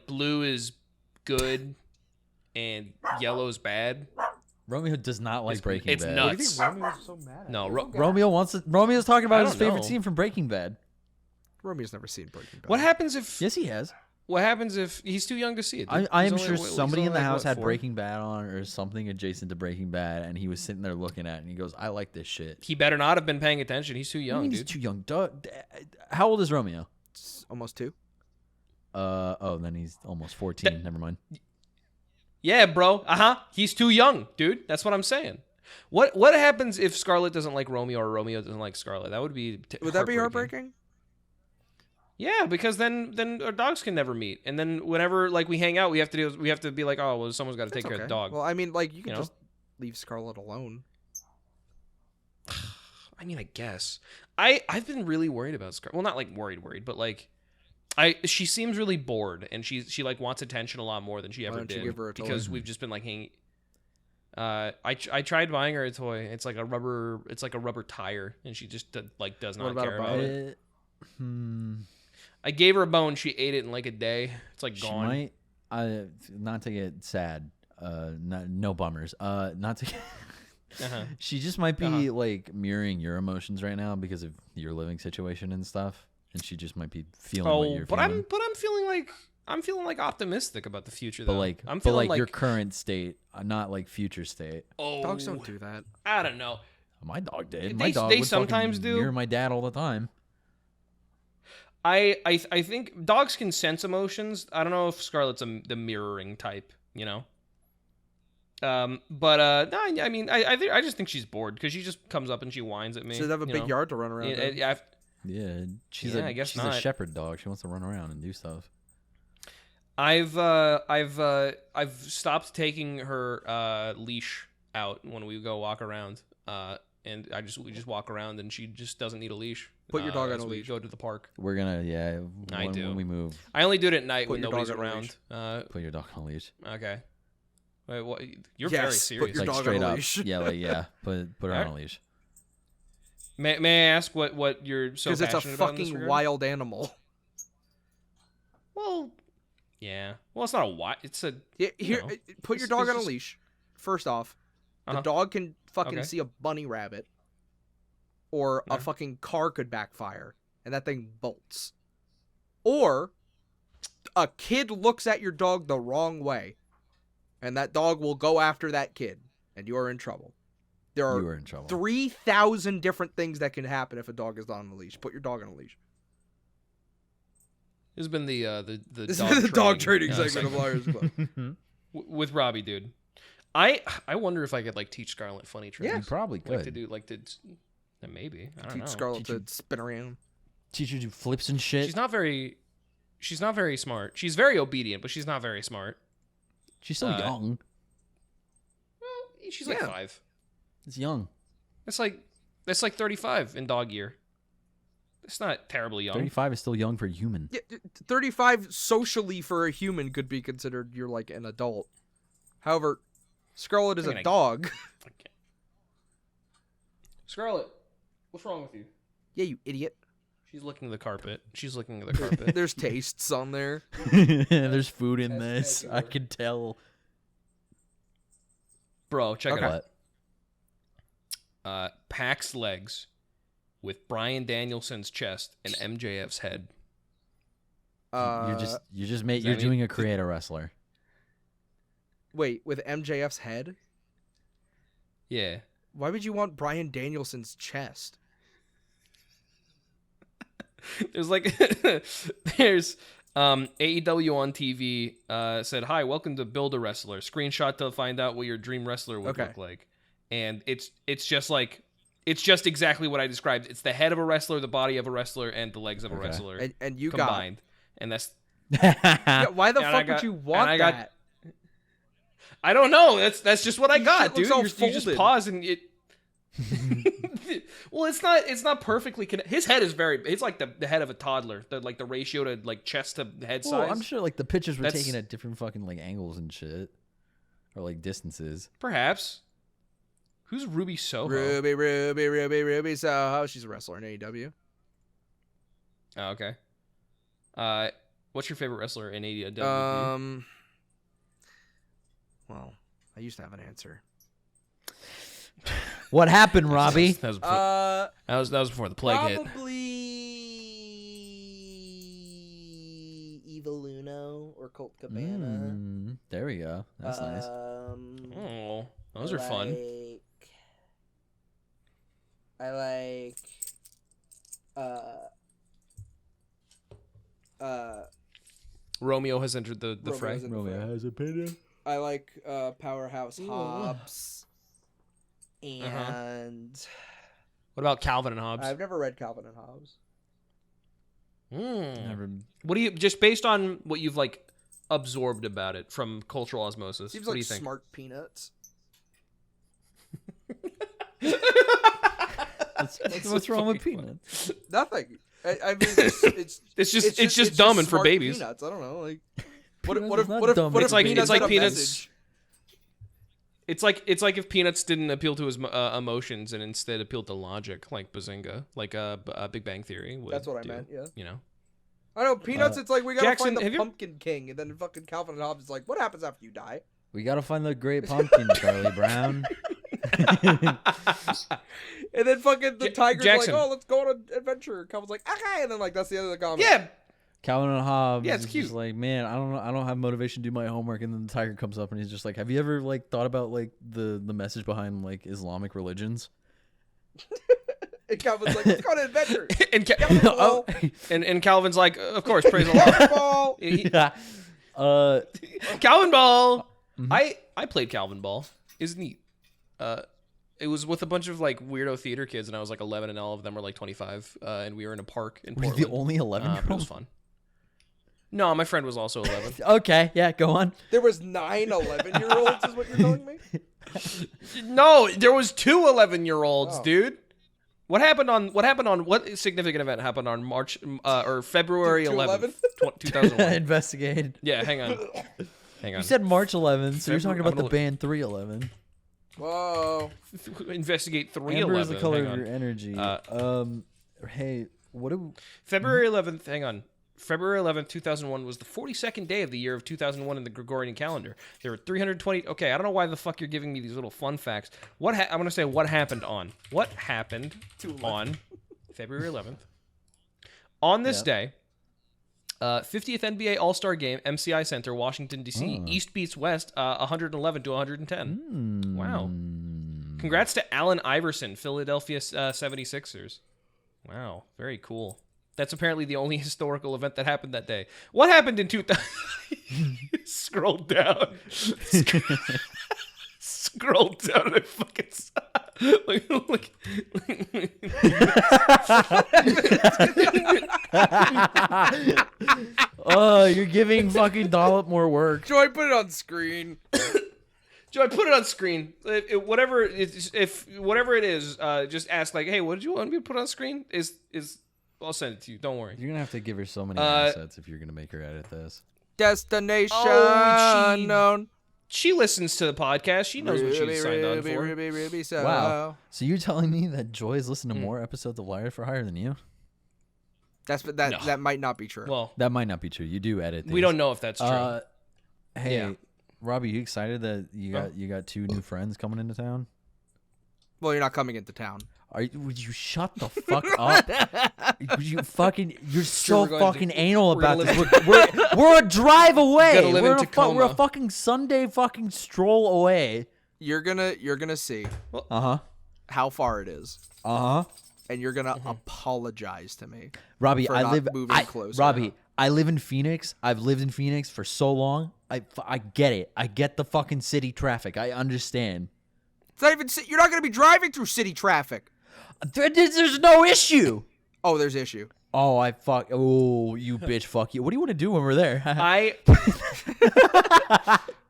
Speaker 1: blue is good and yellow is bad.
Speaker 3: Romeo does not like Breaking
Speaker 1: it's
Speaker 3: Bad.
Speaker 1: nuts.
Speaker 2: What do you think Romeo's so mad at?
Speaker 1: No,
Speaker 3: Romeo's talking
Speaker 1: I
Speaker 3: about his
Speaker 1: don't
Speaker 3: favorite
Speaker 1: know.
Speaker 3: scene from Breaking Bad.
Speaker 2: Romeo's never seen Breaking Bad.
Speaker 1: what happens if
Speaker 3: Yes, he has.
Speaker 1: what happens if he's too young to see it? Dude?
Speaker 3: I
Speaker 1: He's
Speaker 3: am
Speaker 1: only,
Speaker 3: sure
Speaker 1: what, he's
Speaker 3: somebody in
Speaker 1: only,
Speaker 3: the
Speaker 1: like,
Speaker 3: house
Speaker 1: what,
Speaker 3: had
Speaker 1: 4?
Speaker 3: Breaking Bad on or something adjacent to Breaking Bad, and he was sitting there looking at it, and he goes, "I like this shit."
Speaker 1: He better not have been paying attention. He's too
Speaker 3: I
Speaker 1: young,
Speaker 3: mean,
Speaker 1: dude.
Speaker 3: he's too young. How old is Romeo?
Speaker 2: It's almost 2.
Speaker 3: Then he's almost 14. Never mind.
Speaker 1: Yeah, bro. He's too young, dude. That's what I'm saying. What happens if Scarlett doesn't like Romeo or Romeo doesn't like Scarlett? That would be
Speaker 2: Would that be heartbreaking?
Speaker 1: Yeah, because then our dogs can never meet, and then whenever like we hang out, we have to be like, oh well, someone's got to take care of the dog.
Speaker 2: Well, I mean, like you can
Speaker 1: You know?
Speaker 2: just leave Scarlett alone.
Speaker 1: I mean, I guess I've been really worried about Scarlett. Well, not like worried, but like she seems really bored, and she like wants attention a lot more than she ever
Speaker 2: don't you
Speaker 1: did.
Speaker 2: give her a toy?
Speaker 1: Because we've just been like hanging. I tried buying her a toy. It's like a rubber tire, and she just does not
Speaker 2: about a
Speaker 1: care about
Speaker 2: bone?
Speaker 1: it. I gave her a bone. She ate it in like a day. It's like
Speaker 3: She
Speaker 1: gone.
Speaker 3: might, not to get sad, no bummers. Not to.
Speaker 1: Uh-huh.
Speaker 3: She just might be like mirroring your emotions right now because of your living situation and stuff, and she just might be feeling what you're
Speaker 1: but
Speaker 3: feeling.
Speaker 1: I'm feeling like optimistic about the future.
Speaker 3: But
Speaker 1: Though.
Speaker 3: like,
Speaker 1: I'm
Speaker 3: but
Speaker 1: feeling
Speaker 3: like your current state, not like future state.
Speaker 1: oh,
Speaker 2: Dogs don't do that.
Speaker 1: I don't know.
Speaker 3: My dog did.
Speaker 1: They-
Speaker 3: My dog
Speaker 1: they
Speaker 3: would
Speaker 1: sometimes
Speaker 3: fucking
Speaker 1: do.
Speaker 3: mirror my dad all the time.
Speaker 1: I think dogs can sense emotions. I don't know if Scarlett's the mirroring type, you know. But no, I mean, I just think she's bored because she just comes up and she whines at me.
Speaker 2: She does have a
Speaker 1: you
Speaker 2: big
Speaker 1: know?
Speaker 2: yard to run around. in.
Speaker 1: Yeah,
Speaker 3: Yeah, she's
Speaker 1: Yeah, I guess
Speaker 3: she's
Speaker 1: not.
Speaker 3: a shepherd dog. She wants to run around and do stuff.
Speaker 1: I've stopped taking her leash out when we go walk around. and we just walk around, and she just doesn't need a leash.
Speaker 2: Put your dog on
Speaker 1: as
Speaker 2: a
Speaker 1: we
Speaker 2: leash.
Speaker 1: go to the park.
Speaker 3: We're gonna
Speaker 1: I do.
Speaker 3: when we move.
Speaker 1: I only do it at night
Speaker 2: Put
Speaker 1: when
Speaker 2: your
Speaker 1: nobody's
Speaker 2: dog on a
Speaker 1: around.
Speaker 3: Put your dog on a leash.
Speaker 1: Okay. Wait, what? You're
Speaker 2: Yes,
Speaker 1: very
Speaker 2: put
Speaker 1: serious.
Speaker 2: your
Speaker 3: Like
Speaker 2: dog
Speaker 3: straight
Speaker 2: on a
Speaker 3: up.
Speaker 2: leash.
Speaker 3: Yeah. Put her on
Speaker 1: Alright.
Speaker 3: a leash.
Speaker 1: May I ask what you're so
Speaker 2: Because
Speaker 1: passionate
Speaker 2: it's a
Speaker 1: about in this
Speaker 2: fucking
Speaker 1: regard?
Speaker 2: wild animal.
Speaker 1: Well, yeah. Well, it's not a wild. It's a.
Speaker 2: Here,
Speaker 1: know,
Speaker 2: put your
Speaker 1: it's-
Speaker 2: dog
Speaker 1: it's
Speaker 2: on a
Speaker 1: just-
Speaker 2: leash. First off, the
Speaker 1: Uh-huh.
Speaker 2: dog can fucking
Speaker 1: Okay.
Speaker 2: see a bunny rabbit, or a
Speaker 1: Okay.
Speaker 2: fucking car could backfire, and that thing bolts. Or a kid looks at your dog the wrong way, and that dog will go after that kid, and you are in trouble. There
Speaker 3: You
Speaker 2: are
Speaker 3: are in trouble.
Speaker 2: 3,000 different things that can happen if a dog is not on a leash. Put your dog on a leash.
Speaker 1: This has been the
Speaker 2: This
Speaker 1: dog
Speaker 2: is the dog trading
Speaker 1: training,
Speaker 2: segment of Liars Club.
Speaker 1: with Robbie, dude. I wonder if I could like teach Scarlett funny tricks.
Speaker 3: You probably could.
Speaker 1: Like to maybe. I don't
Speaker 2: Teach
Speaker 1: know.
Speaker 2: Scarlett
Speaker 3: Teach
Speaker 2: to spin around.
Speaker 3: Teach her to do flips and shit.
Speaker 1: She's not very smart. She's very obedient, but she's not very smart.
Speaker 3: She's still young.
Speaker 1: Well, she's like
Speaker 2: Yeah.
Speaker 1: 5.
Speaker 3: It's young.
Speaker 1: That's like 35 in dog year. It's not terribly young.
Speaker 3: 35 is still young for a human.
Speaker 2: Yeah, 35 socially for a human could be considered you're like an adult. However, Scarlett is a dog.
Speaker 1: Scarlett, what's wrong with you?
Speaker 2: Yeah, you idiot.
Speaker 1: She's licking the carpet.
Speaker 2: There's tastes on there.
Speaker 3: There's food in
Speaker 1: That's
Speaker 3: this. I can tell.
Speaker 1: Bro, check it
Speaker 3: What?
Speaker 1: out. Pac's legs with Bryan Danielson's chest and MJF's head.
Speaker 3: You're
Speaker 1: that
Speaker 3: doing
Speaker 1: mean-
Speaker 3: a creator wrestler.
Speaker 2: Wait, with MJF's head?
Speaker 1: Yeah.
Speaker 2: Why would you want Bryan Danielson's chest?
Speaker 1: There's like there's AEW on TV said, "Hi, welcome to Build a Wrestler. Screenshot to find out what your dream wrestler would look like." And it's just exactly what I described. It's the head of a wrestler, the body of a wrestler, and the legs of a wrestler
Speaker 2: And you
Speaker 1: combined. And that's
Speaker 2: yeah, why the
Speaker 1: And
Speaker 2: fuck
Speaker 1: I
Speaker 2: would you
Speaker 1: got-
Speaker 2: want
Speaker 1: and I got-
Speaker 2: that?
Speaker 1: I don't know. That's just what I
Speaker 2: Your
Speaker 1: got,
Speaker 2: shit
Speaker 1: dude.
Speaker 2: looks all
Speaker 1: You just
Speaker 2: folded.
Speaker 1: pause and it. Well, it's not perfectly his head is it's like the head of a toddler. The ratio to like chest to head
Speaker 3: Well,
Speaker 1: size.
Speaker 3: I'm sure like the pictures were
Speaker 1: That's-
Speaker 3: taken at different fucking like angles and shit, or like distances.
Speaker 1: Perhaps. Who's Ruby Soho?
Speaker 2: Ruby Soho. She's a wrestler in AEW.
Speaker 1: Oh, okay. What's your favorite wrestler in AEW?
Speaker 2: Well, I used to have an answer.
Speaker 3: What happened, Robbie?
Speaker 1: That was before the plague hit.
Speaker 2: Probably Evil Uno or Colt Cabana.
Speaker 3: There we go. That's nice.
Speaker 1: Oh, those are fun.
Speaker 2: I like
Speaker 1: Romeo has entered the
Speaker 2: Romeo
Speaker 1: fray.
Speaker 2: has entered the fray.
Speaker 3: has a opinion.
Speaker 2: I like Powerhouse Hobbs. And
Speaker 1: What about Calvin and Hobbes?
Speaker 2: I've never read Calvin and Hobbes.
Speaker 3: Never.
Speaker 1: What do you just based on what you've like absorbed about it from cultural osmosis?
Speaker 2: Seems
Speaker 1: what
Speaker 2: like
Speaker 1: do you think?
Speaker 2: smart peanuts.
Speaker 3: What's wrong with peanuts?
Speaker 2: Nothing. I mean, it's
Speaker 1: just dumb and for
Speaker 2: smart
Speaker 1: babies.
Speaker 2: Peanuts. I don't know. Like,
Speaker 3: Peanuts
Speaker 2: what
Speaker 3: is
Speaker 2: if
Speaker 3: not
Speaker 2: what if
Speaker 3: dumb.
Speaker 2: what if
Speaker 1: It's like-
Speaker 2: peanuts
Speaker 1: it's like
Speaker 2: had a
Speaker 1: Peanuts-
Speaker 2: message?
Speaker 1: It's like if Peanuts didn't appeal to his emotions and instead appealed to logic, like Bazinga, like Big Bang Theory would.
Speaker 2: That's what I
Speaker 1: do,
Speaker 2: meant. Yeah.
Speaker 1: You know.
Speaker 2: I know Peanuts. It's like we gotta
Speaker 1: Jackson,
Speaker 2: find the
Speaker 1: have you-
Speaker 2: Pumpkin King, and then fucking Calvin and Hobbes is like, what happens after you die?
Speaker 3: We gotta find the great pumpkin, Charlie Brown.
Speaker 2: And then fucking the tiger's
Speaker 1: Jackson.
Speaker 2: like, oh, let's go on an adventure. Calvin's like, okay, and then like that's the end of the comic.
Speaker 1: Yeah.
Speaker 3: Calvin and Hobbes.
Speaker 1: Yeah, it's
Speaker 3: is
Speaker 1: cute.
Speaker 3: Just like, man, I don't have motivation to do my homework, and then the tiger comes up and he's just like, have you ever like thought about like the message behind like Islamic religions?
Speaker 2: And Calvin's like, let's go on an adventure.
Speaker 1: and,
Speaker 2: Calvin Ball.
Speaker 1: and Calvin's like, of course, praise the Lord.
Speaker 2: Calvin Ball.
Speaker 3: Yeah.
Speaker 1: Calvin Ball.
Speaker 3: Mhm.
Speaker 1: I played Calvin Ball. It's neat. It was with a bunch of like weirdo theater kids, and I was like 11, and all of them were like 25. And we were in a park in
Speaker 3: Were you
Speaker 1: Portland.
Speaker 3: the only 11 year
Speaker 1: But it was
Speaker 3: old?
Speaker 1: fun. No, my friend was also 11.
Speaker 3: Okay, yeah, go on.
Speaker 2: There was 9 11-year-olds is what you're telling me?
Speaker 1: No, there was 2 11-year-olds,
Speaker 2: Oh.
Speaker 1: dude. What significant event happened on March or February 11th, 2001?
Speaker 3: Investigated.
Speaker 1: Yeah, hang on.
Speaker 3: You said March 11th, so you're talking about
Speaker 1: I'm
Speaker 3: the
Speaker 1: gonna
Speaker 3: band 311.
Speaker 2: Whoa.
Speaker 1: Investigate
Speaker 3: Amber
Speaker 1: 311.
Speaker 3: is the color
Speaker 1: Hang
Speaker 3: of
Speaker 1: on.
Speaker 3: your energy. Hey, what do...
Speaker 1: February 11th, hang on. February 11th, 2001 was the 42nd day of the year of 2001 in the Gregorian calendar. There were 320... Okay, I don't know why the fuck you're giving me these little fun facts. I'm going to say what happened on. What happened on February 11th? On this day, 50th NBA All-Star Game, MCI Center, Washington, D.C. East beats West, 111 to 110. Wow. Congrats to Allen Iverson, Philadelphia 76ers. Wow, very cool. That's apparently the only historical event that happened that day. What happened in 2000? Scroll down. Scroll down and I fucking saw. Look.
Speaker 3: Oh, you're giving fucking Dollop more work.
Speaker 2: Joy, put it on screen.
Speaker 1: Joe, I put it on screen. Whatever it is, just ask like, hey, what did you want me to put on screen? I'll send it to you. Don't worry.
Speaker 3: You're gonna have to give her so many assets if you're gonna make her edit this.
Speaker 2: Destination
Speaker 1: she-
Speaker 2: unknown.
Speaker 1: She listens to the podcast. She knows what she's signed on for.
Speaker 2: Ruby, so.
Speaker 3: Wow. So you're telling me that Joy's listened to more episodes of Liars4Hire than you?
Speaker 2: That might not be true.
Speaker 1: Well,
Speaker 3: That might not be true. You do edit these.
Speaker 1: we don't know if that's true.
Speaker 3: Hey,
Speaker 1: Yeah.
Speaker 3: Robbie, you excited that you got 2 new friends coming into town?
Speaker 2: Well, you're not coming into town.
Speaker 3: Would you shut the fuck up? You're so
Speaker 1: we're going
Speaker 3: fucking
Speaker 1: to-
Speaker 3: anal
Speaker 1: we're gonna
Speaker 3: about this. We're a drive away.
Speaker 1: Gotta live in Tacoma.
Speaker 3: We're a fucking Sunday fucking stroll away.
Speaker 2: You're gonna see how far it is, and you're gonna apologize to me.
Speaker 3: Robbie,
Speaker 2: For
Speaker 3: I
Speaker 2: not
Speaker 3: live.
Speaker 2: moving closer.
Speaker 3: Robbie, I live in Phoenix. I've lived in Phoenix for so long. I get it. I get the fucking city traffic. I understand.
Speaker 2: It's not even. You're not gonna be driving through city traffic.
Speaker 3: There's no issue.
Speaker 2: Oh, there's issue.
Speaker 3: Oh, oh, you bitch, fuck you. What do you want to do when we're there?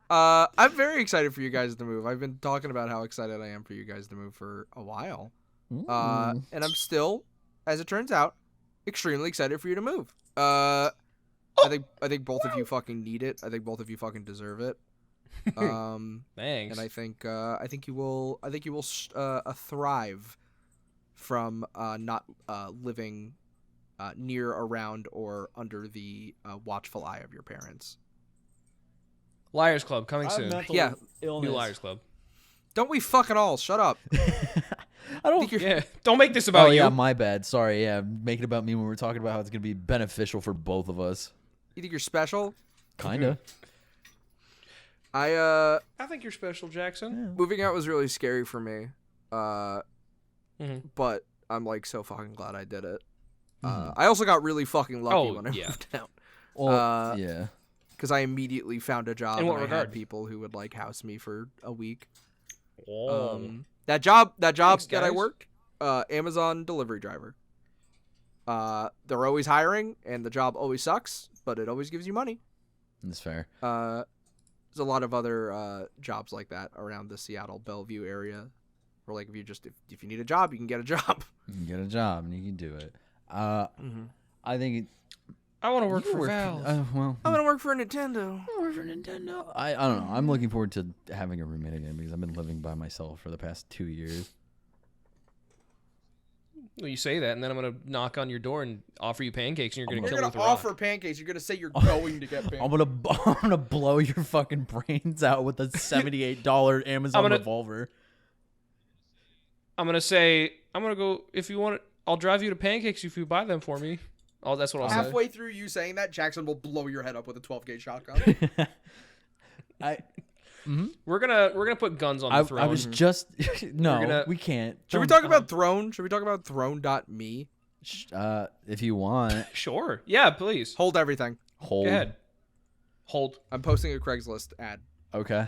Speaker 2: I'm very excited for you guys to move. I've been talking about how excited I am for you guys to move for a while. And I'm still, as it turns out, extremely excited for you to move. I think both of you fucking need it. I think both of you fucking deserve it.
Speaker 1: Thanks.
Speaker 2: And I think you will thrive from not living near, around, or under the watchful eye of your parents.
Speaker 1: Liars Club coming soon.
Speaker 2: Yeah,
Speaker 1: New Liars Club.
Speaker 2: don't we fucking all shut up?
Speaker 3: I don't.
Speaker 1: Yeah, don't make this about
Speaker 3: Oh
Speaker 1: you.
Speaker 3: yeah, my bad. Sorry. Yeah, make it about me when we're talking about how it's gonna be beneficial for both of us.
Speaker 2: You think you're special?
Speaker 3: Kinda.
Speaker 2: I
Speaker 1: think you're special, Jackson.
Speaker 2: moving out was really scary for me. But I'm like so fucking glad I did it. I also got really fucking lucky when I moved out.
Speaker 3: Well, yeah.
Speaker 2: Because I immediately found a job
Speaker 1: In what
Speaker 2: and I
Speaker 1: regard?
Speaker 2: had people who would like house me for a week.
Speaker 1: Oh.
Speaker 2: That job
Speaker 1: Thanks,
Speaker 2: that I
Speaker 1: guys.
Speaker 2: worked, Amazon delivery driver. They're always hiring, and the job always sucks, but it always gives you money.
Speaker 3: That's fair.
Speaker 2: There's a lot of other jobs like that around the Seattle Bellevue area, where like if you need a job, you can get a job.
Speaker 3: You can get a job and you can do it. I think
Speaker 1: I want to work
Speaker 3: you
Speaker 1: for
Speaker 3: work-
Speaker 1: Valve.
Speaker 3: well,
Speaker 2: I'm gonna work for Nintendo.
Speaker 3: work for Nintendo. I don't know. I'm looking forward to having a roommate again because I've been living by myself for the past 2 years.
Speaker 1: Well, you say that, and then I'm gonna knock on your door and offer you pancakes, and you're gonna
Speaker 2: You're
Speaker 1: kill me
Speaker 2: gonna
Speaker 1: with a
Speaker 2: offer
Speaker 1: rock.
Speaker 2: pancakes. You're gonna say you're going to get pancakes.
Speaker 3: I'm gonna blow your fucking brains out with a $78 Amazon revolver.
Speaker 1: I'm gonna go if you want it. I'll drive you to pancakes if you buy them for me. Oh, that's what I'll say.
Speaker 2: Halfway through you saying that, Jackson will blow your head up with a 12 gauge shotgun.
Speaker 1: We're gonna put guns on the throne.
Speaker 3: I was just no. We can't.
Speaker 2: Should we talk about Throne? Should we talk about Throne.me?
Speaker 3: If you want.
Speaker 1: Sure. Yeah, please.
Speaker 2: Hold everything.
Speaker 3: Hold.
Speaker 1: Go ahead. Hold.
Speaker 2: I'm posting a Craigslist ad.
Speaker 3: Okay.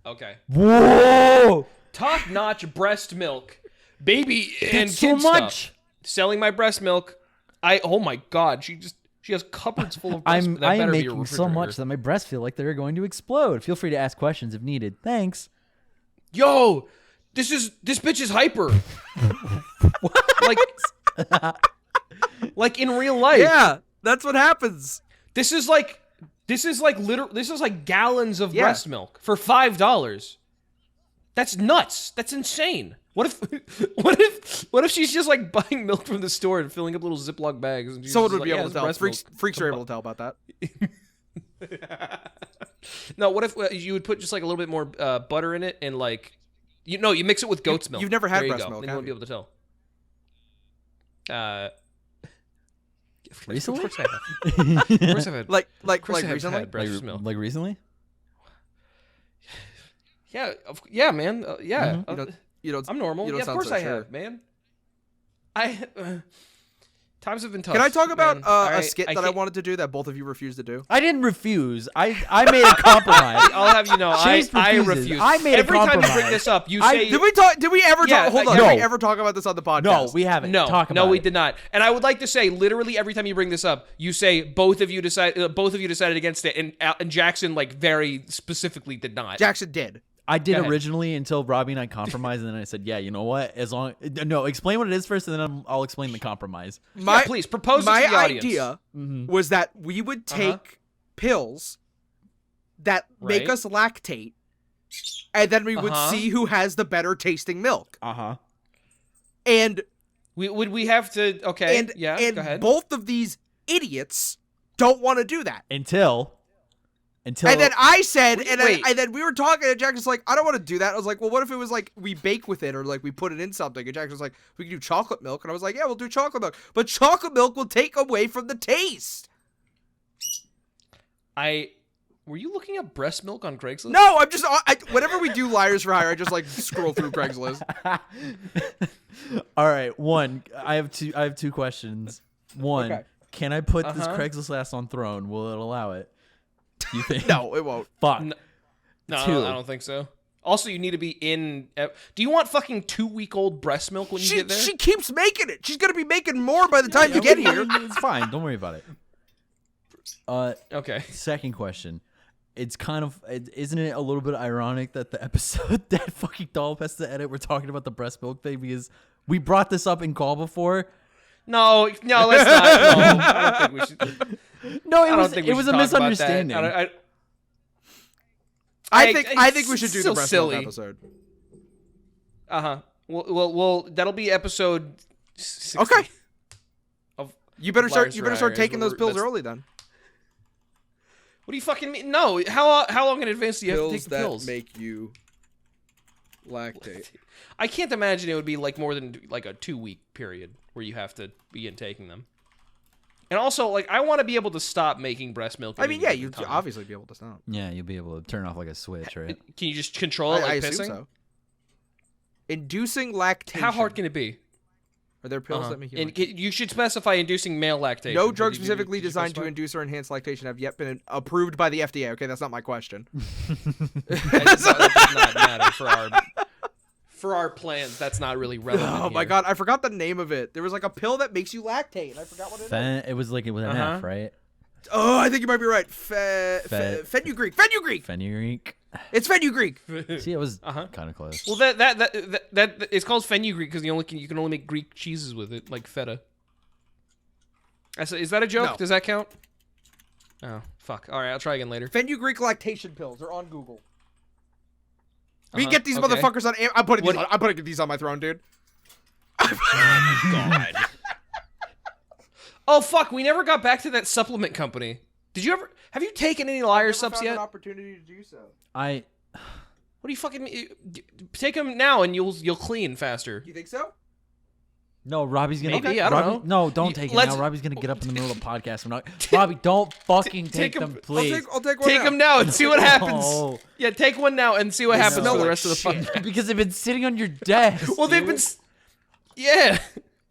Speaker 1: Okay.
Speaker 3: Whoa!
Speaker 1: Top-notch breast milk, baby and
Speaker 3: That's
Speaker 1: kid
Speaker 3: so
Speaker 1: stuff.
Speaker 3: much.
Speaker 1: Selling my breast milk. Oh my god, she has cupboards full of breast milk.
Speaker 3: I am making so much that my breasts feel like they're going to explode. Feel free to ask questions if needed. Thanks.
Speaker 1: yo, this bitch is hyper. Like in real life.
Speaker 2: Yeah, that's what happens.
Speaker 1: This is like gallons of breast milk for $5. That's nuts. That's insane. What if she's just like buying milk from the store and filling up little Ziploc bags? And
Speaker 2: Someone would be able to tell. Freaks are able to tell about that.
Speaker 1: No, what if you would put just like a little bit more butter in it and like you mix it with goat's milk.
Speaker 2: You've never had
Speaker 1: there
Speaker 2: breast
Speaker 1: you go.
Speaker 2: milk,
Speaker 1: Then you wouldn't be able to tell.
Speaker 3: Recently?
Speaker 1: Of course I have. Of course I've had.
Speaker 2: Like
Speaker 1: I've
Speaker 2: recently?
Speaker 1: had breast milk.
Speaker 3: Like recently?
Speaker 1: Yeah, man. Yeah.
Speaker 2: You don't.
Speaker 1: I'm normal.
Speaker 2: You don't
Speaker 1: Yeah, of
Speaker 2: sound
Speaker 1: course
Speaker 2: so
Speaker 1: I
Speaker 2: sure.
Speaker 1: have, man. Times have been tough.
Speaker 2: Can I talk about
Speaker 1: man.
Speaker 2: a skit that I wanted to do that both of you refused to do?
Speaker 3: I didn't refuse. I made a compromise.
Speaker 1: I'll have you know, I
Speaker 3: Chase refuses.
Speaker 1: refuse.
Speaker 3: I made a
Speaker 1: Every time you
Speaker 3: compromise.
Speaker 1: bring this up, you say
Speaker 2: Did we talk? Did we ever
Speaker 1: Yeah,
Speaker 2: talk? Hold on.
Speaker 1: no.
Speaker 2: Did we ever talk about this on the podcast?
Speaker 3: No, we haven't. Talk about
Speaker 1: we
Speaker 3: it.
Speaker 1: did not. And I would like to say, literally every time you bring this up, you say both of you decided against it, and Jackson like very specifically did not.
Speaker 2: Jackson did.
Speaker 3: I did
Speaker 1: Go ahead.
Speaker 3: originally until Robbie and I compromised, and then I said, "Yeah, you know what? Explain what it is first, and then I'll explain the compromise."
Speaker 1: Please propose it to the audience.
Speaker 2: idea was that we would take pills that make
Speaker 1: Right.
Speaker 2: us lactate, and then we would see who has the better tasting milk. And
Speaker 1: we have to? Okay,
Speaker 2: and
Speaker 1: yeah,
Speaker 2: and
Speaker 1: go ahead.
Speaker 2: both of these idiots don't want to do that.
Speaker 3: Until
Speaker 2: And then I said,
Speaker 1: Wait.
Speaker 2: and then we were talking, and Jack was like, I don't want to do that. I was like, well, what if it was like we bake with it or like we put it in something? And Jack was like, we can do chocolate milk. And I was like, yeah, we'll do chocolate milk. But chocolate milk will take away from the taste.
Speaker 1: Were you looking up breast milk on Craigslist?
Speaker 2: No, I'm just, whenever we do Liars for Hire, I just like scroll through Craigslist.
Speaker 3: all right, one. I have two questions. One,
Speaker 2: Okay.
Speaker 3: can I put this Craigslist ass on Throne? Will it allow it? Do you think?
Speaker 2: No, it won't.
Speaker 3: Fuck.
Speaker 1: No,
Speaker 3: Two.
Speaker 1: I don't think so. Also, you need to be in. Do you want fucking 2-week-old breast milk when you get there?
Speaker 2: She keeps making it. She's gonna be making more by the time you get here.
Speaker 3: It's fine. Don't worry about it.
Speaker 1: Okay.
Speaker 3: Second question. It's kind of, isn't it a little bit ironic that the episode that fucking Dolph has to edit, we're talking about the breast milk thing because we brought this up in call before.
Speaker 1: No, let's not. No, I don't think we should.
Speaker 3: No,
Speaker 1: it
Speaker 3: was a misunderstanding.
Speaker 2: I think we should do
Speaker 1: so
Speaker 2: the breast
Speaker 1: silly.
Speaker 2: milk episode.
Speaker 1: Well, that'll be episode 60
Speaker 2: Okay.
Speaker 1: of
Speaker 2: You better
Speaker 1: Liars
Speaker 2: start
Speaker 1: for Hire,
Speaker 2: taking those pills
Speaker 1: that's-
Speaker 2: early then.
Speaker 1: What do you fucking mean? No, how long in advance do you have to take the pills?
Speaker 2: make you lactate.
Speaker 1: I can't imagine it would be like more than like a 2-week period where you have to begin taking them. And also, like, I want to be able to stop making breast milk.
Speaker 2: I mean, yeah,
Speaker 1: you
Speaker 2: you'd obviously be able to stop.
Speaker 3: Yeah, you'll be able to turn off like a switch, right?
Speaker 1: Can you just control it like
Speaker 2: I
Speaker 1: pissing?
Speaker 2: assume so. Inducing lactation.
Speaker 1: How hard can it be?
Speaker 2: Are there pills that make you
Speaker 1: And
Speaker 2: lactate?
Speaker 1: you should specify inducing male lactation.
Speaker 2: No
Speaker 1: Did
Speaker 2: drug
Speaker 1: you-
Speaker 2: specifically
Speaker 1: did you
Speaker 2: designed to
Speaker 1: specify?
Speaker 2: induce or enhance lactation have yet been approved by the FDA. Okay, that's not my question.
Speaker 1: That does not matter for our plans. That's not really relevant.
Speaker 2: Oh my
Speaker 1: here.
Speaker 2: god, I forgot the name of it. There was like a pill that makes you lactate, and I forgot what it is.
Speaker 3: It was like it was an F, right?
Speaker 2: Oh, I think you might be right. Fenugreek.
Speaker 3: Fenugreek.
Speaker 2: It's fenugreek.
Speaker 3: See, it was kind of close.
Speaker 1: Well, that it's called fenugreek because you can only make Greek cheeses with it, like feta. Is that a joke?
Speaker 2: No.
Speaker 1: Does that count? Oh fuck! All right, I'll try again later.
Speaker 2: Fenugreek lactation pills are on Google. We can get these
Speaker 1: okay.
Speaker 2: motherfuckers on. I'm putting these on my throne, dude.
Speaker 1: God. Oh fuck! We never got back to that supplement company. Have you taken any liar subs yet?
Speaker 2: An opportunity to do so.
Speaker 1: What do you fucking take them now and you'll clean faster?
Speaker 2: You think so?
Speaker 3: No, Robbie's gonna.
Speaker 1: Maybe, I don't know.
Speaker 3: No, don't take it
Speaker 1: let's-
Speaker 3: now. Robbie's gonna get up in the middle of the podcast. Robbie, don't fucking take them, please.
Speaker 2: I'll take one.
Speaker 1: Take
Speaker 2: now.
Speaker 1: them now and see what happens.
Speaker 3: No.
Speaker 1: Yeah, take one now and see what happens
Speaker 2: smell
Speaker 1: for the
Speaker 2: like
Speaker 1: rest of the
Speaker 2: shit.
Speaker 1: fucking.
Speaker 3: Because they've been sitting on your desk.
Speaker 1: Well, they've been. Yeah,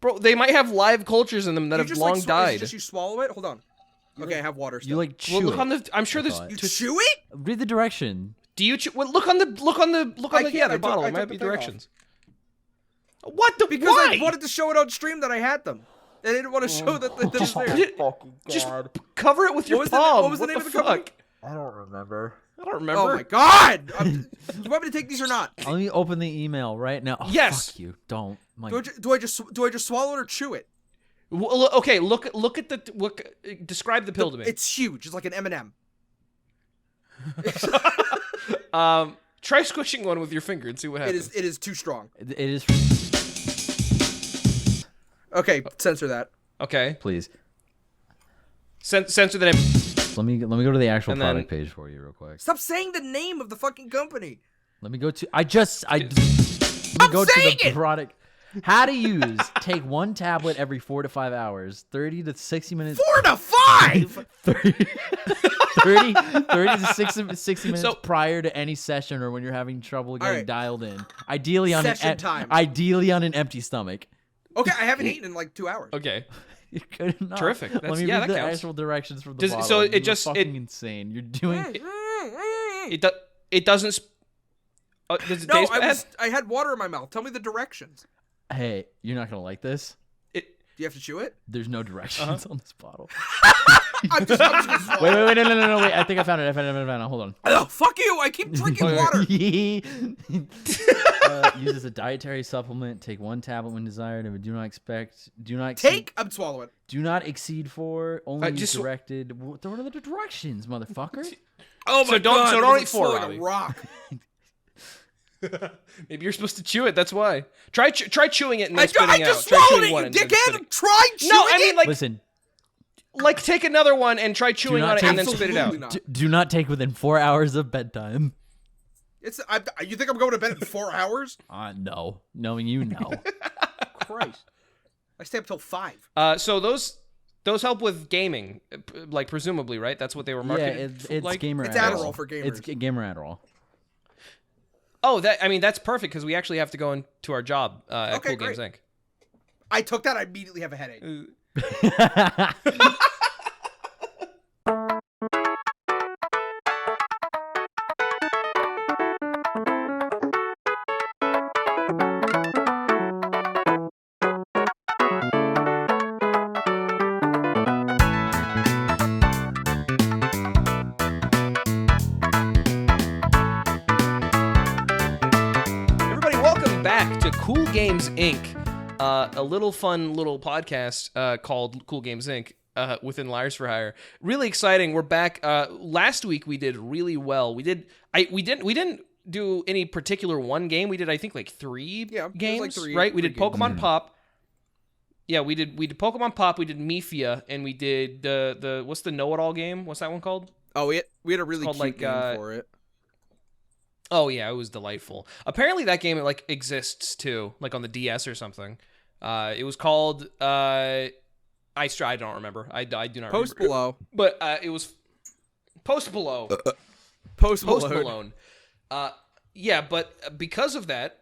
Speaker 1: bro. They might have live cultures in them that
Speaker 2: You
Speaker 1: have
Speaker 2: just,
Speaker 1: long
Speaker 2: like,
Speaker 1: died.
Speaker 2: Just you swallow it. Hold on. Okay, I have water. Still.
Speaker 3: You like chew
Speaker 1: Well, look
Speaker 3: it.
Speaker 1: on the. I'm sure there's.
Speaker 2: You chew it?
Speaker 3: Read the direction.
Speaker 1: Do you? Well, look on the.
Speaker 2: can't,
Speaker 1: Yeah,
Speaker 2: I
Speaker 1: the
Speaker 2: took-
Speaker 1: bottle.
Speaker 2: I
Speaker 1: It might
Speaker 2: took
Speaker 1: be
Speaker 2: the thing off.
Speaker 1: directions. What the?
Speaker 2: Because
Speaker 1: why?
Speaker 2: I wanted to show it on stream that I had them. I didn't want to show that it's there.
Speaker 1: Just cover it with your
Speaker 2: What was
Speaker 1: palm.
Speaker 2: what was the name of the
Speaker 1: fuck?
Speaker 2: company?
Speaker 3: I don't remember.
Speaker 1: I don't remember.
Speaker 2: Oh my god! Do you want me to take these or not?
Speaker 3: Let me open the email right now. Oh,
Speaker 1: Yes.
Speaker 3: Fuck you. Don't. My...
Speaker 2: Do I just swallow it or chew it?
Speaker 1: Well, okay, look at the describe the pill to me.
Speaker 2: It's huge. It's like an M&M.
Speaker 1: Try squishing one with your finger and see what happens.
Speaker 2: It is too strong.
Speaker 3: It is.
Speaker 2: Okay, censor that.
Speaker 1: Okay.
Speaker 3: Please.
Speaker 1: Censor the name.
Speaker 3: Let me go to the actual
Speaker 1: And then-
Speaker 3: product page for you real quick.
Speaker 2: Stop saying the name of the fucking company.
Speaker 3: Let me go to. Let me
Speaker 2: I'm
Speaker 3: go to
Speaker 2: saying
Speaker 3: the
Speaker 2: it!
Speaker 3: product. How to use. Take one tablet every 4 to 5 hours. 30 to 60 minutes.
Speaker 2: 4 to 5.
Speaker 3: 30 to 60 minutes
Speaker 1: So-
Speaker 3: prior to any session or when you're having trouble getting
Speaker 2: right.
Speaker 3: dialed in. Ideally on
Speaker 2: Session time.
Speaker 3: Ideally on an empty stomach.
Speaker 2: Okay, I haven't eaten in like 2 hours.
Speaker 1: Okay.
Speaker 3: You're good enough.
Speaker 1: Terrific.
Speaker 3: Let
Speaker 1: That's-
Speaker 3: me
Speaker 1: yeah,
Speaker 3: read
Speaker 1: that
Speaker 3: the
Speaker 1: counts.
Speaker 3: actual directions from the
Speaker 1: Does-
Speaker 3: bottle.
Speaker 1: so it
Speaker 3: You're
Speaker 1: just-
Speaker 3: fucking insane. You're doing.
Speaker 1: It doesn't. Does it
Speaker 2: No,
Speaker 1: taste bad?
Speaker 2: I had water in my mouth. Tell me the directions.
Speaker 3: Hey, you're not gonna like this.
Speaker 2: Do you have to chew it?
Speaker 3: There's no directions on this bottle.
Speaker 2: I'm just gonna swallow
Speaker 3: Wait, no, wait. I think I found it. I found it. Hold on.
Speaker 2: Oh, fuck you! I keep drinking water.
Speaker 3: Use as a dietary supplement. Take one tablet when desired. And do not
Speaker 2: I'm swallowing.
Speaker 3: Do not exceed 4. Only use
Speaker 1: just-
Speaker 3: directed. What are the directions, motherfucker?
Speaker 2: Oh my
Speaker 1: So don't-
Speaker 2: god!
Speaker 1: so
Speaker 2: it
Speaker 1: don't
Speaker 2: was
Speaker 1: eat 4,
Speaker 2: swallowing
Speaker 1: Robbie.
Speaker 2: a rock.
Speaker 1: Maybe you're supposed to chew it. That's why. Try chewing it and then
Speaker 2: I
Speaker 1: spitting out.
Speaker 2: just
Speaker 1: Try
Speaker 2: swallowed
Speaker 1: chewing
Speaker 2: it,
Speaker 1: one
Speaker 2: you
Speaker 1: and then
Speaker 2: dickhead!
Speaker 1: spitting-
Speaker 2: Try chewing
Speaker 1: No, I mean
Speaker 2: it.
Speaker 1: like
Speaker 3: Listen.
Speaker 1: take another one and try chewing
Speaker 3: not
Speaker 1: on it
Speaker 3: take-
Speaker 1: and then spit it out.
Speaker 2: Absolutely not.
Speaker 3: Do not take within 4 hours of bedtime.
Speaker 2: You think I'm going to bed in 4 hours?
Speaker 3: No. Knowing you, no.
Speaker 2: Christ. I stay up till 5.
Speaker 1: So those help with gaming, like presumably, right? That's what they were
Speaker 3: Yeah,
Speaker 1: marketed.
Speaker 3: it's
Speaker 1: like?
Speaker 3: gamer
Speaker 2: It's
Speaker 3: Adderall.
Speaker 2: Adderall for gamers.
Speaker 3: It's gamer Adderall.
Speaker 1: Oh, that's perfect because we actually have to go into our job at
Speaker 2: Okay,
Speaker 1: Cool Games
Speaker 2: great.
Speaker 1: Inc.
Speaker 2: I took that. I immediately have a headache.
Speaker 1: Everybody, welcome back to Cool Games Inc. A little fun little podcast called Cool Games Inc. Within Liars4Hire. Really exciting. We're back. Last week we did really well. We didn't do any particular one game. We did I think like 3
Speaker 2: Yeah, it was
Speaker 1: games.
Speaker 2: like three-
Speaker 1: right? We
Speaker 2: three
Speaker 1: did
Speaker 2: games.
Speaker 1: Pokemon Pop. Yeah, we did Pokemon Pop. We did Mifia, and we did the what's the know-it-all game? What's that one called?
Speaker 2: Oh, we had a really
Speaker 1: called,
Speaker 2: cute
Speaker 1: like,
Speaker 2: name for it.
Speaker 1: Oh yeah, it was delightful. Apparently that game like exists too, like on the DS or something. It was called I don't remember. I do not
Speaker 2: Post
Speaker 1: remember.
Speaker 2: below.
Speaker 1: But it was Post Below.
Speaker 2: Post
Speaker 1: Post
Speaker 2: Malone.
Speaker 1: Malone. Yeah, but because of that,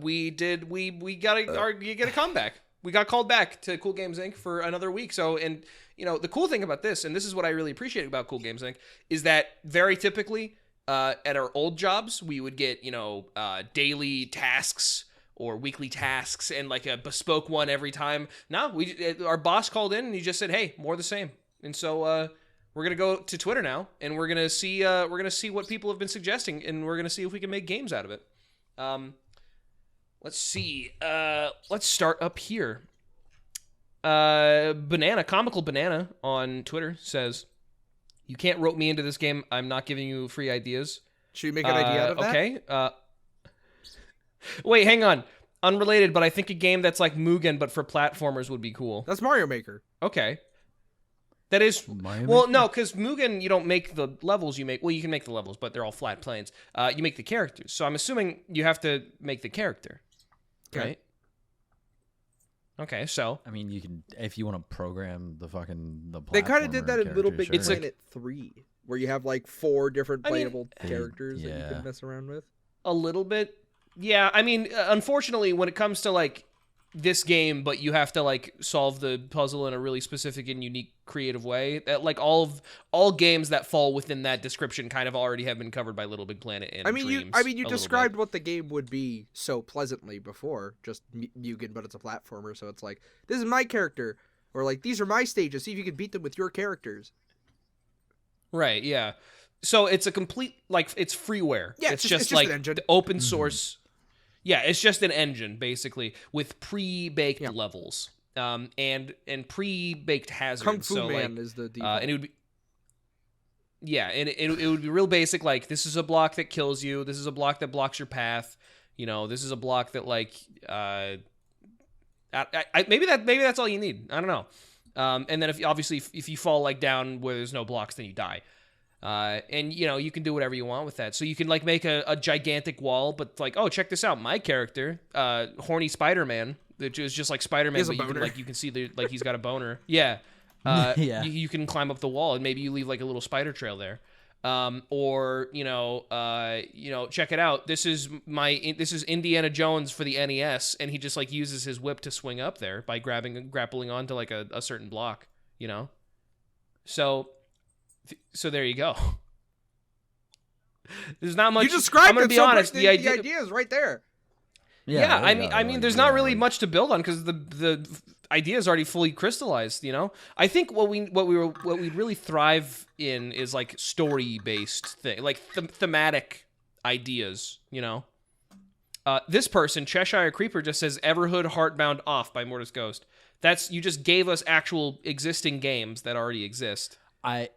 Speaker 1: we got a comeback. We got called back to Cool Games Inc. for another week. So, and you know, the cool thing about this, and this is what I really appreciate about Cool Games Inc., is that very typically at our old jobs, we would get, daily tasks or weekly tasks and like a bespoke one every time. Now, our boss called in and he just said, "Hey, more of the same." And so we're gonna go to Twitter now, and we're gonna see what people have been suggesting, and we're gonna see if we can make games out of it. Let's see. Let's start up here. Comical Banana on Twitter says, "You can't rope me into this game. I'm not giving you free ideas."
Speaker 2: Should we make an idea out of that?
Speaker 1: Okay. Wait, hang on. Unrelated, but I think a game that's like Mugen but for platformers would be cool.
Speaker 2: That's Mario Maker.
Speaker 1: Okay. That is
Speaker 3: Mario
Speaker 1: well,
Speaker 3: Maker?
Speaker 1: no, because Mugen you don't make the levels. You can make the levels, but they're all flat planes. You make the characters, so I'm assuming you have to make the character,
Speaker 2: Okay.
Speaker 1: right? Okay, so
Speaker 3: I mean, you can if you want to program the
Speaker 2: They kind of did that
Speaker 3: platformer
Speaker 2: in Little
Speaker 3: character,
Speaker 2: Big
Speaker 3: sure.
Speaker 1: It's like-
Speaker 2: Planet 3, where you have like 4 different
Speaker 1: I mean-
Speaker 2: playable characters that you
Speaker 3: yeah.
Speaker 2: can mess around with.
Speaker 1: a little bit. Yeah, I mean, unfortunately, when it comes to like this game, but you have to like solve the puzzle in a really specific and unique, creative way. That like all games that fall within that description kind of already have been covered by Little Big Planet and
Speaker 2: I mean,
Speaker 1: Dreams
Speaker 2: you
Speaker 1: a little
Speaker 2: described
Speaker 1: bit.
Speaker 2: what the game would be so pleasantly before, just Mugen, but it's a platformer, so it's like, this is my character, or like, these are my stages, see if you can beat them with your characters.
Speaker 1: Right, yeah. So it's a complete, like, it's freeware.
Speaker 2: Yeah,
Speaker 1: it's
Speaker 2: just
Speaker 1: like
Speaker 2: an engine.
Speaker 1: the open source. Yeah, it's just an engine basically with pre-baked levels, and pre-baked hazards.
Speaker 2: Kung Fu
Speaker 1: so
Speaker 2: Man
Speaker 1: like,
Speaker 2: is the default.
Speaker 1: and it would be. Yeah, and it would be real basic. Like, this is a block that kills you. This is a block that blocks your path. You know, this is a block that like, maybe that's all you need. I don't know. And then if you fall like down where there's no blocks, then you die. And you know, you can do whatever you want with that. So you can like make a gigantic wall, but like, oh, check this out. My character, horny Spider-Man, which is just like Spider-Man, but you can see he's got a boner. Yeah. You can climb up the wall and maybe you leave like a little spider trail there. Or check it out. This is Indiana Jones for the NES, and he just like uses his whip to swing up there by grappling onto like a certain block, you know? So there you go. There's not much.
Speaker 2: You described
Speaker 1: I'm gonna
Speaker 2: it
Speaker 1: be
Speaker 2: so
Speaker 1: honest.
Speaker 2: much,
Speaker 1: The
Speaker 2: idea is right there.
Speaker 1: Yeah, I mean, there's not really much to build on because the idea is already fully crystallized. You know, I think what we really thrive in is like story based thing, like thematic ideas. You know, this person Cheshire Creeper just says Everhood Heartbound off by Mortis Ghost. You just gave us actual existing games that already exist.
Speaker 3: I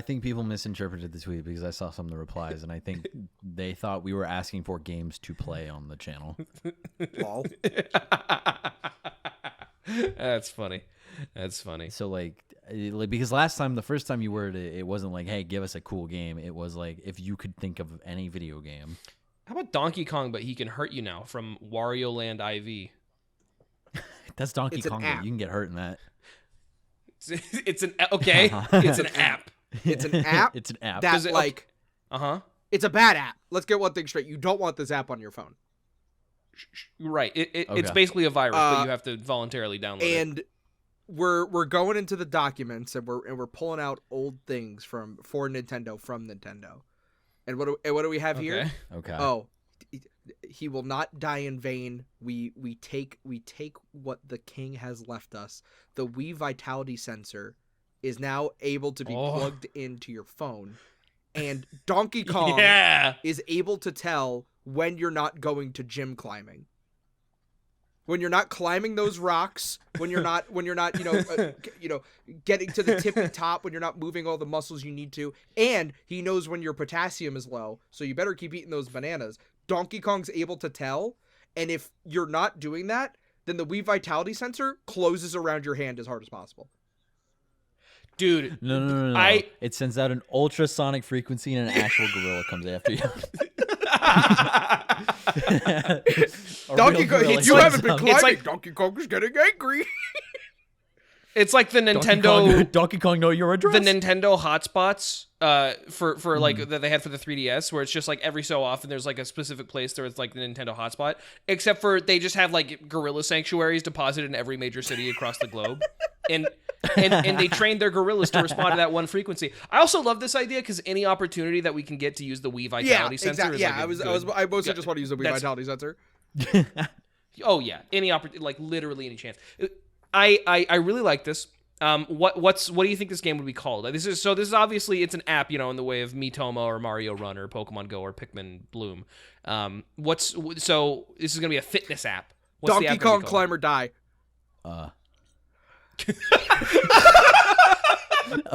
Speaker 3: think people misinterpreted the tweet because I saw some of the replies, and I think they thought we were asking for games to play on the channel.
Speaker 2: Lol.
Speaker 1: That's funny.
Speaker 3: So like because the first time you worded it, it wasn't like, hey, give us a cool game. It was like, if you could think of any video game.
Speaker 1: How about Donkey Kong, but he can hurt you now from Wario Land IV?
Speaker 3: That's Donkey Kong, but you can get hurt in that.
Speaker 1: It's an okay. It's an app.
Speaker 2: It's an app.
Speaker 3: It's an app.
Speaker 2: That's like, it's a bad app. Let's get one thing straight. You don't want this app on your phone.
Speaker 1: Right. It's basically a virus, but you have to voluntarily download it.
Speaker 2: And we're going into the documents and we're pulling out old things for Nintendo from Nintendo. And what do we have here?
Speaker 3: Okay.
Speaker 2: Oh, he will not die in vain. We take what the king has left us. The Wii Vitality sensor is now able to be plugged into your phone, and Donkey Kong is able to tell when you're not going to gym climbing, when you're not climbing those rocks, when you're not getting to the tippy top, when you're not moving all the muscles you need to, and he knows when your potassium is low, so you better keep eating those bananas. Donkey Kong's able to tell, and if you're not doing that, then the Wii Vitality sensor closes around your hand as hard as possible.
Speaker 3: Dude, no. It sends out an ultrasonic frequency and an actual gorilla comes after you.
Speaker 2: Donkey Kong, you haven't been climbing. It's like Donkey Kong is getting angry.
Speaker 1: It's like the Nintendo
Speaker 3: Donkey Kong know your address.
Speaker 1: The Nintendo hotspots for like that they had for the 3DS, where it's just like every so often there's like a specific place where it's like the Nintendo hotspot, except for they just have like gorilla sanctuaries deposited in every major city across the globe. And they trained their gorillas to respond to that one frequency. I also love this idea because any opportunity that we can get to use the Wii Vitality sensor is
Speaker 2: I mostly just want to use the Wii Vitality sensor.
Speaker 1: Oh yeah, any opportunity, like literally any chance. I really like this. What do you think this game would be called? This is obviously it's an app, you know, in the way of Miitomo or Mario Run or Pokemon Go or Pikmin Bloom. So this is gonna be a fitness app. What's
Speaker 2: Donkey
Speaker 1: the app
Speaker 2: Kong Climb or Die.
Speaker 3: All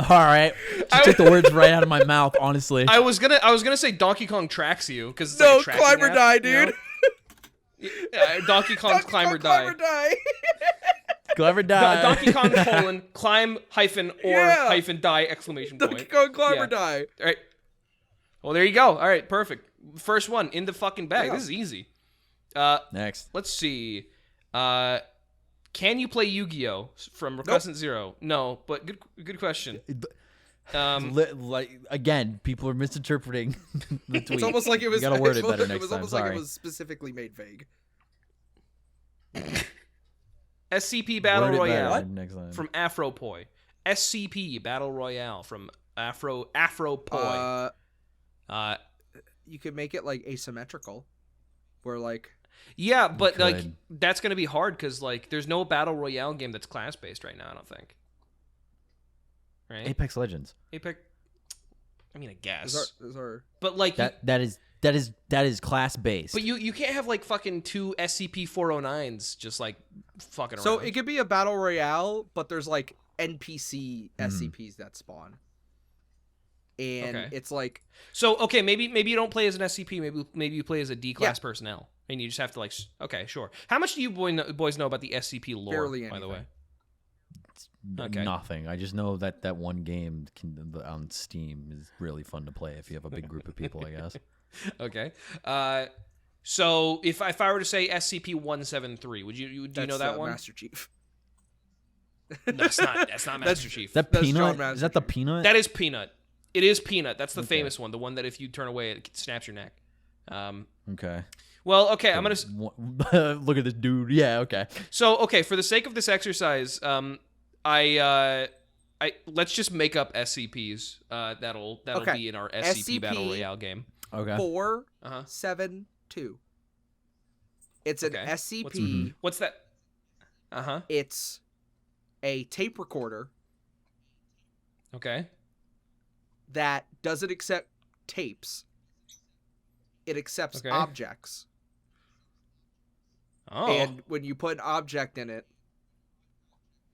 Speaker 3: right, just took the words right out of my mouth. Honestly,
Speaker 1: I was gonna say Donkey Kong Tracks You because
Speaker 2: no, like Climb or Die, dude.
Speaker 1: You know? Donkey Kong's Climb or Die.
Speaker 3: Clever die.
Speaker 1: Donkey Kong : climb hyphen die exclamation point.
Speaker 2: Donkey Kong Climb or Die.
Speaker 1: All right. Well, there you go. All right, perfect. First one in the fucking bag.
Speaker 2: Yeah.
Speaker 1: This is easy.
Speaker 3: Next.
Speaker 1: Let's see. Can you play Yu-Gi-Oh from Recusant Zero? No, but good question.
Speaker 3: Like again, people are misinterpreting the tweet.
Speaker 2: It's almost like it was.
Speaker 3: You gotta word it better next time.
Speaker 2: It was almost like it was specifically made vague.
Speaker 1: SCP Battle Royale
Speaker 3: from
Speaker 1: Afropoi. SCP Battle Royale from Afropoi.
Speaker 2: You could make it like asymmetrical, where like.
Speaker 1: Yeah, but like that's gonna be hard because like there's no Battle Royale game that's class based right now. I don't think. Right?
Speaker 3: Apex Legends.
Speaker 1: I mean, I guess.
Speaker 2: Those are
Speaker 1: But like
Speaker 3: that is class based.
Speaker 1: But you can't have like fucking 2 SCP-409s just like fucking around.
Speaker 2: So it could be a battle royale, but there's like NPC SCPs that spawn. And it's like
Speaker 1: so okay, maybe you don't play as an SCP, maybe you play as a D class personnel, and you just have to like okay, sure. How much do you boys know about the SCP lore?
Speaker 2: Barely anything.
Speaker 1: By the way,
Speaker 3: Nothing. I just know that one game on Steam is really fun to play if you have a big group of people, I guess.
Speaker 1: Okay. So if I were to say SCP-173, do you know that one?
Speaker 2: Master Chief.
Speaker 1: That's not Master Chief.
Speaker 3: That Peanut? Is that the Peanut?
Speaker 1: That is Peanut. It is Peanut. That's the famous one. The one that if you turn away, it snaps your neck.
Speaker 3: Okay.
Speaker 1: Well, okay. I'm gonna
Speaker 3: look at this dude. Yeah. Okay.
Speaker 1: So, okay, for the sake of this exercise, I let's just make up SCPs. That'll be in our SCP Battle Royale game.
Speaker 3: Okay.
Speaker 2: 472. It's an SCP.
Speaker 1: What's that?
Speaker 2: It's a tape recorder.
Speaker 1: Okay.
Speaker 2: That doesn't accept tapes. It accepts objects.
Speaker 1: Oh.
Speaker 2: And when you put an object in it,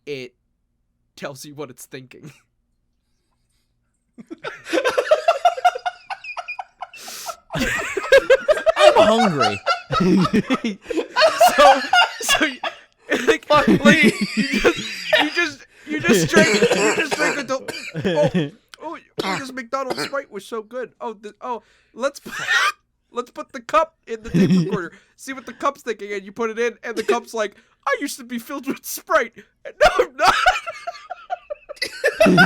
Speaker 2: it tells you what it's thinking.
Speaker 3: I'm hungry.
Speaker 2: so like you just drink until this McDonald's Sprite was so good. Let's put the cup in the tape recorder. See what the cup's thinking, and you put it in, and the cup's like, I used to be filled with Sprite. No, I'm not.
Speaker 3: I'm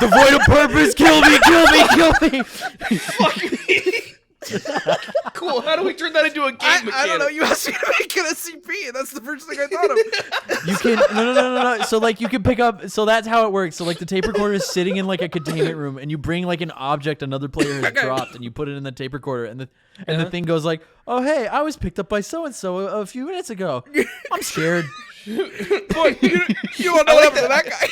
Speaker 3: devoid of purpose. Kill me.
Speaker 1: Fuck me. Cool. How do we turn that into a game mechanic?
Speaker 2: I don't know. You asked me to make an SCP, and that's the first thing I thought of.
Speaker 3: You can no. So like you can pick up. So that's how it works. So like the tape recorder is sitting in like a containment room, and you bring like an object another player has dropped, and you put it in the tape recorder, and the thing goes like, oh hey, I was picked up by so and so a few minutes ago. I'm scared.
Speaker 2: Boy, you won't know what happened to that guy.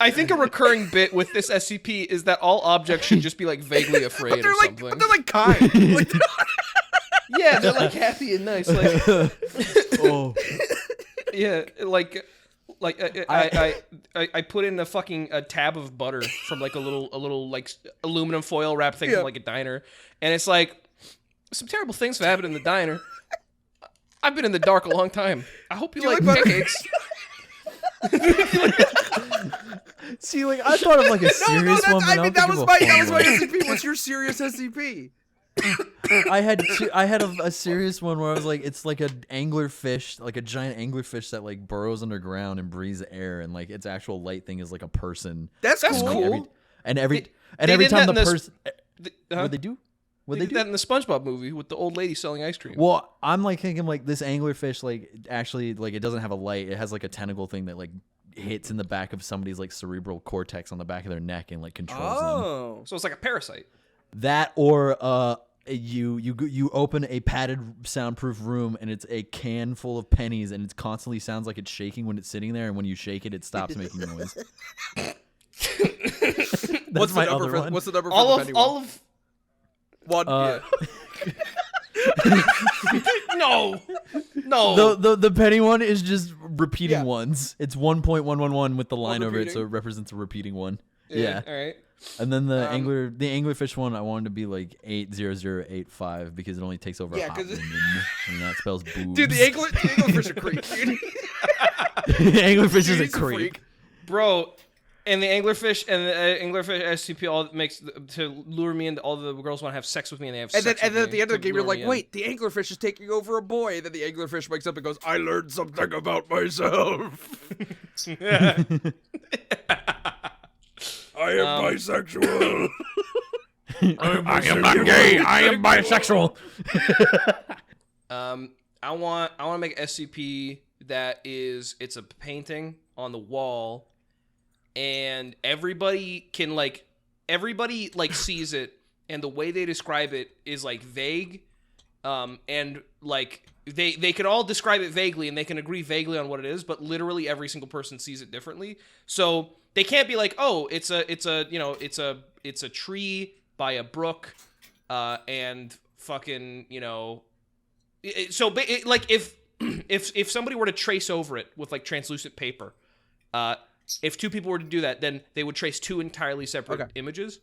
Speaker 1: I think a recurring bit with this SCP is that all objects should just be like vaguely afraid or something.
Speaker 2: But they're like kind. Like,
Speaker 1: yeah, they're like happy and nice. Like, yeah, like I put in a tab of butter from like a little like aluminum foil wrap thing from like a diner, and it's like some terrible things have happened in the diner. I've been in the dark a long time. I hope you like pancakes.
Speaker 3: See, like I thought of like a serious one.
Speaker 2: That was my SCP. What's your serious SCP?
Speaker 3: I had a serious one where I was like, it's like an anglerfish, like a giant anglerfish that like burrows underground and breathes air, and like its actual light thing is like a person.
Speaker 2: That's cool.
Speaker 3: Every time the person, what they do?
Speaker 1: They did that in the SpongeBob movie with the old lady selling ice cream.
Speaker 3: Well, I'm like thinking like this anglerfish, like actually like it doesn't have a light. It has like a tentacle thing that like hits in the back of somebody's like cerebral cortex on the back of their neck and like controls them.
Speaker 1: So it's like a parasite.
Speaker 3: That or you open a padded soundproof room and it's a can full of pennies and it constantly sounds like it's shaking when it's sitting there, and when you shake it, it stops making noise.
Speaker 2: What's the number for the penny one? One.
Speaker 1: No.
Speaker 3: The penny one is just repeating ones. It's 1.111 with the line over it, so it represents a repeating one. Yeah.
Speaker 1: All right.
Speaker 3: And then the anglerfish one, I wanted to be like 80085 because it only takes over a hot woman, and that spells boobs.
Speaker 2: Dude, the anglerfish are creep.
Speaker 3: Anglerfish is a creep,
Speaker 1: bro. And the anglerfish SCP all makes to lure me, and all the girls want to have sex with me, and they have sex.
Speaker 2: And then at the end of the game, you're like, wait, the anglerfish is taking over a boy. And then the anglerfish wakes up and goes, I learned something about myself. I am bisexual.
Speaker 3: I am not gay. I am bisexual.
Speaker 1: I want to make an SCP that it's a painting on the wall. And everybody sees it, and the way they describe it is like vague, and like they could all describe it vaguely and they can agree vaguely on what it is, but literally every single person sees it differently. So they can't be like, oh, it's a tree by a brook, and fucking, like if somebody were to trace over it with like translucent paper, if two people were to do that, then they would trace two entirely separate images.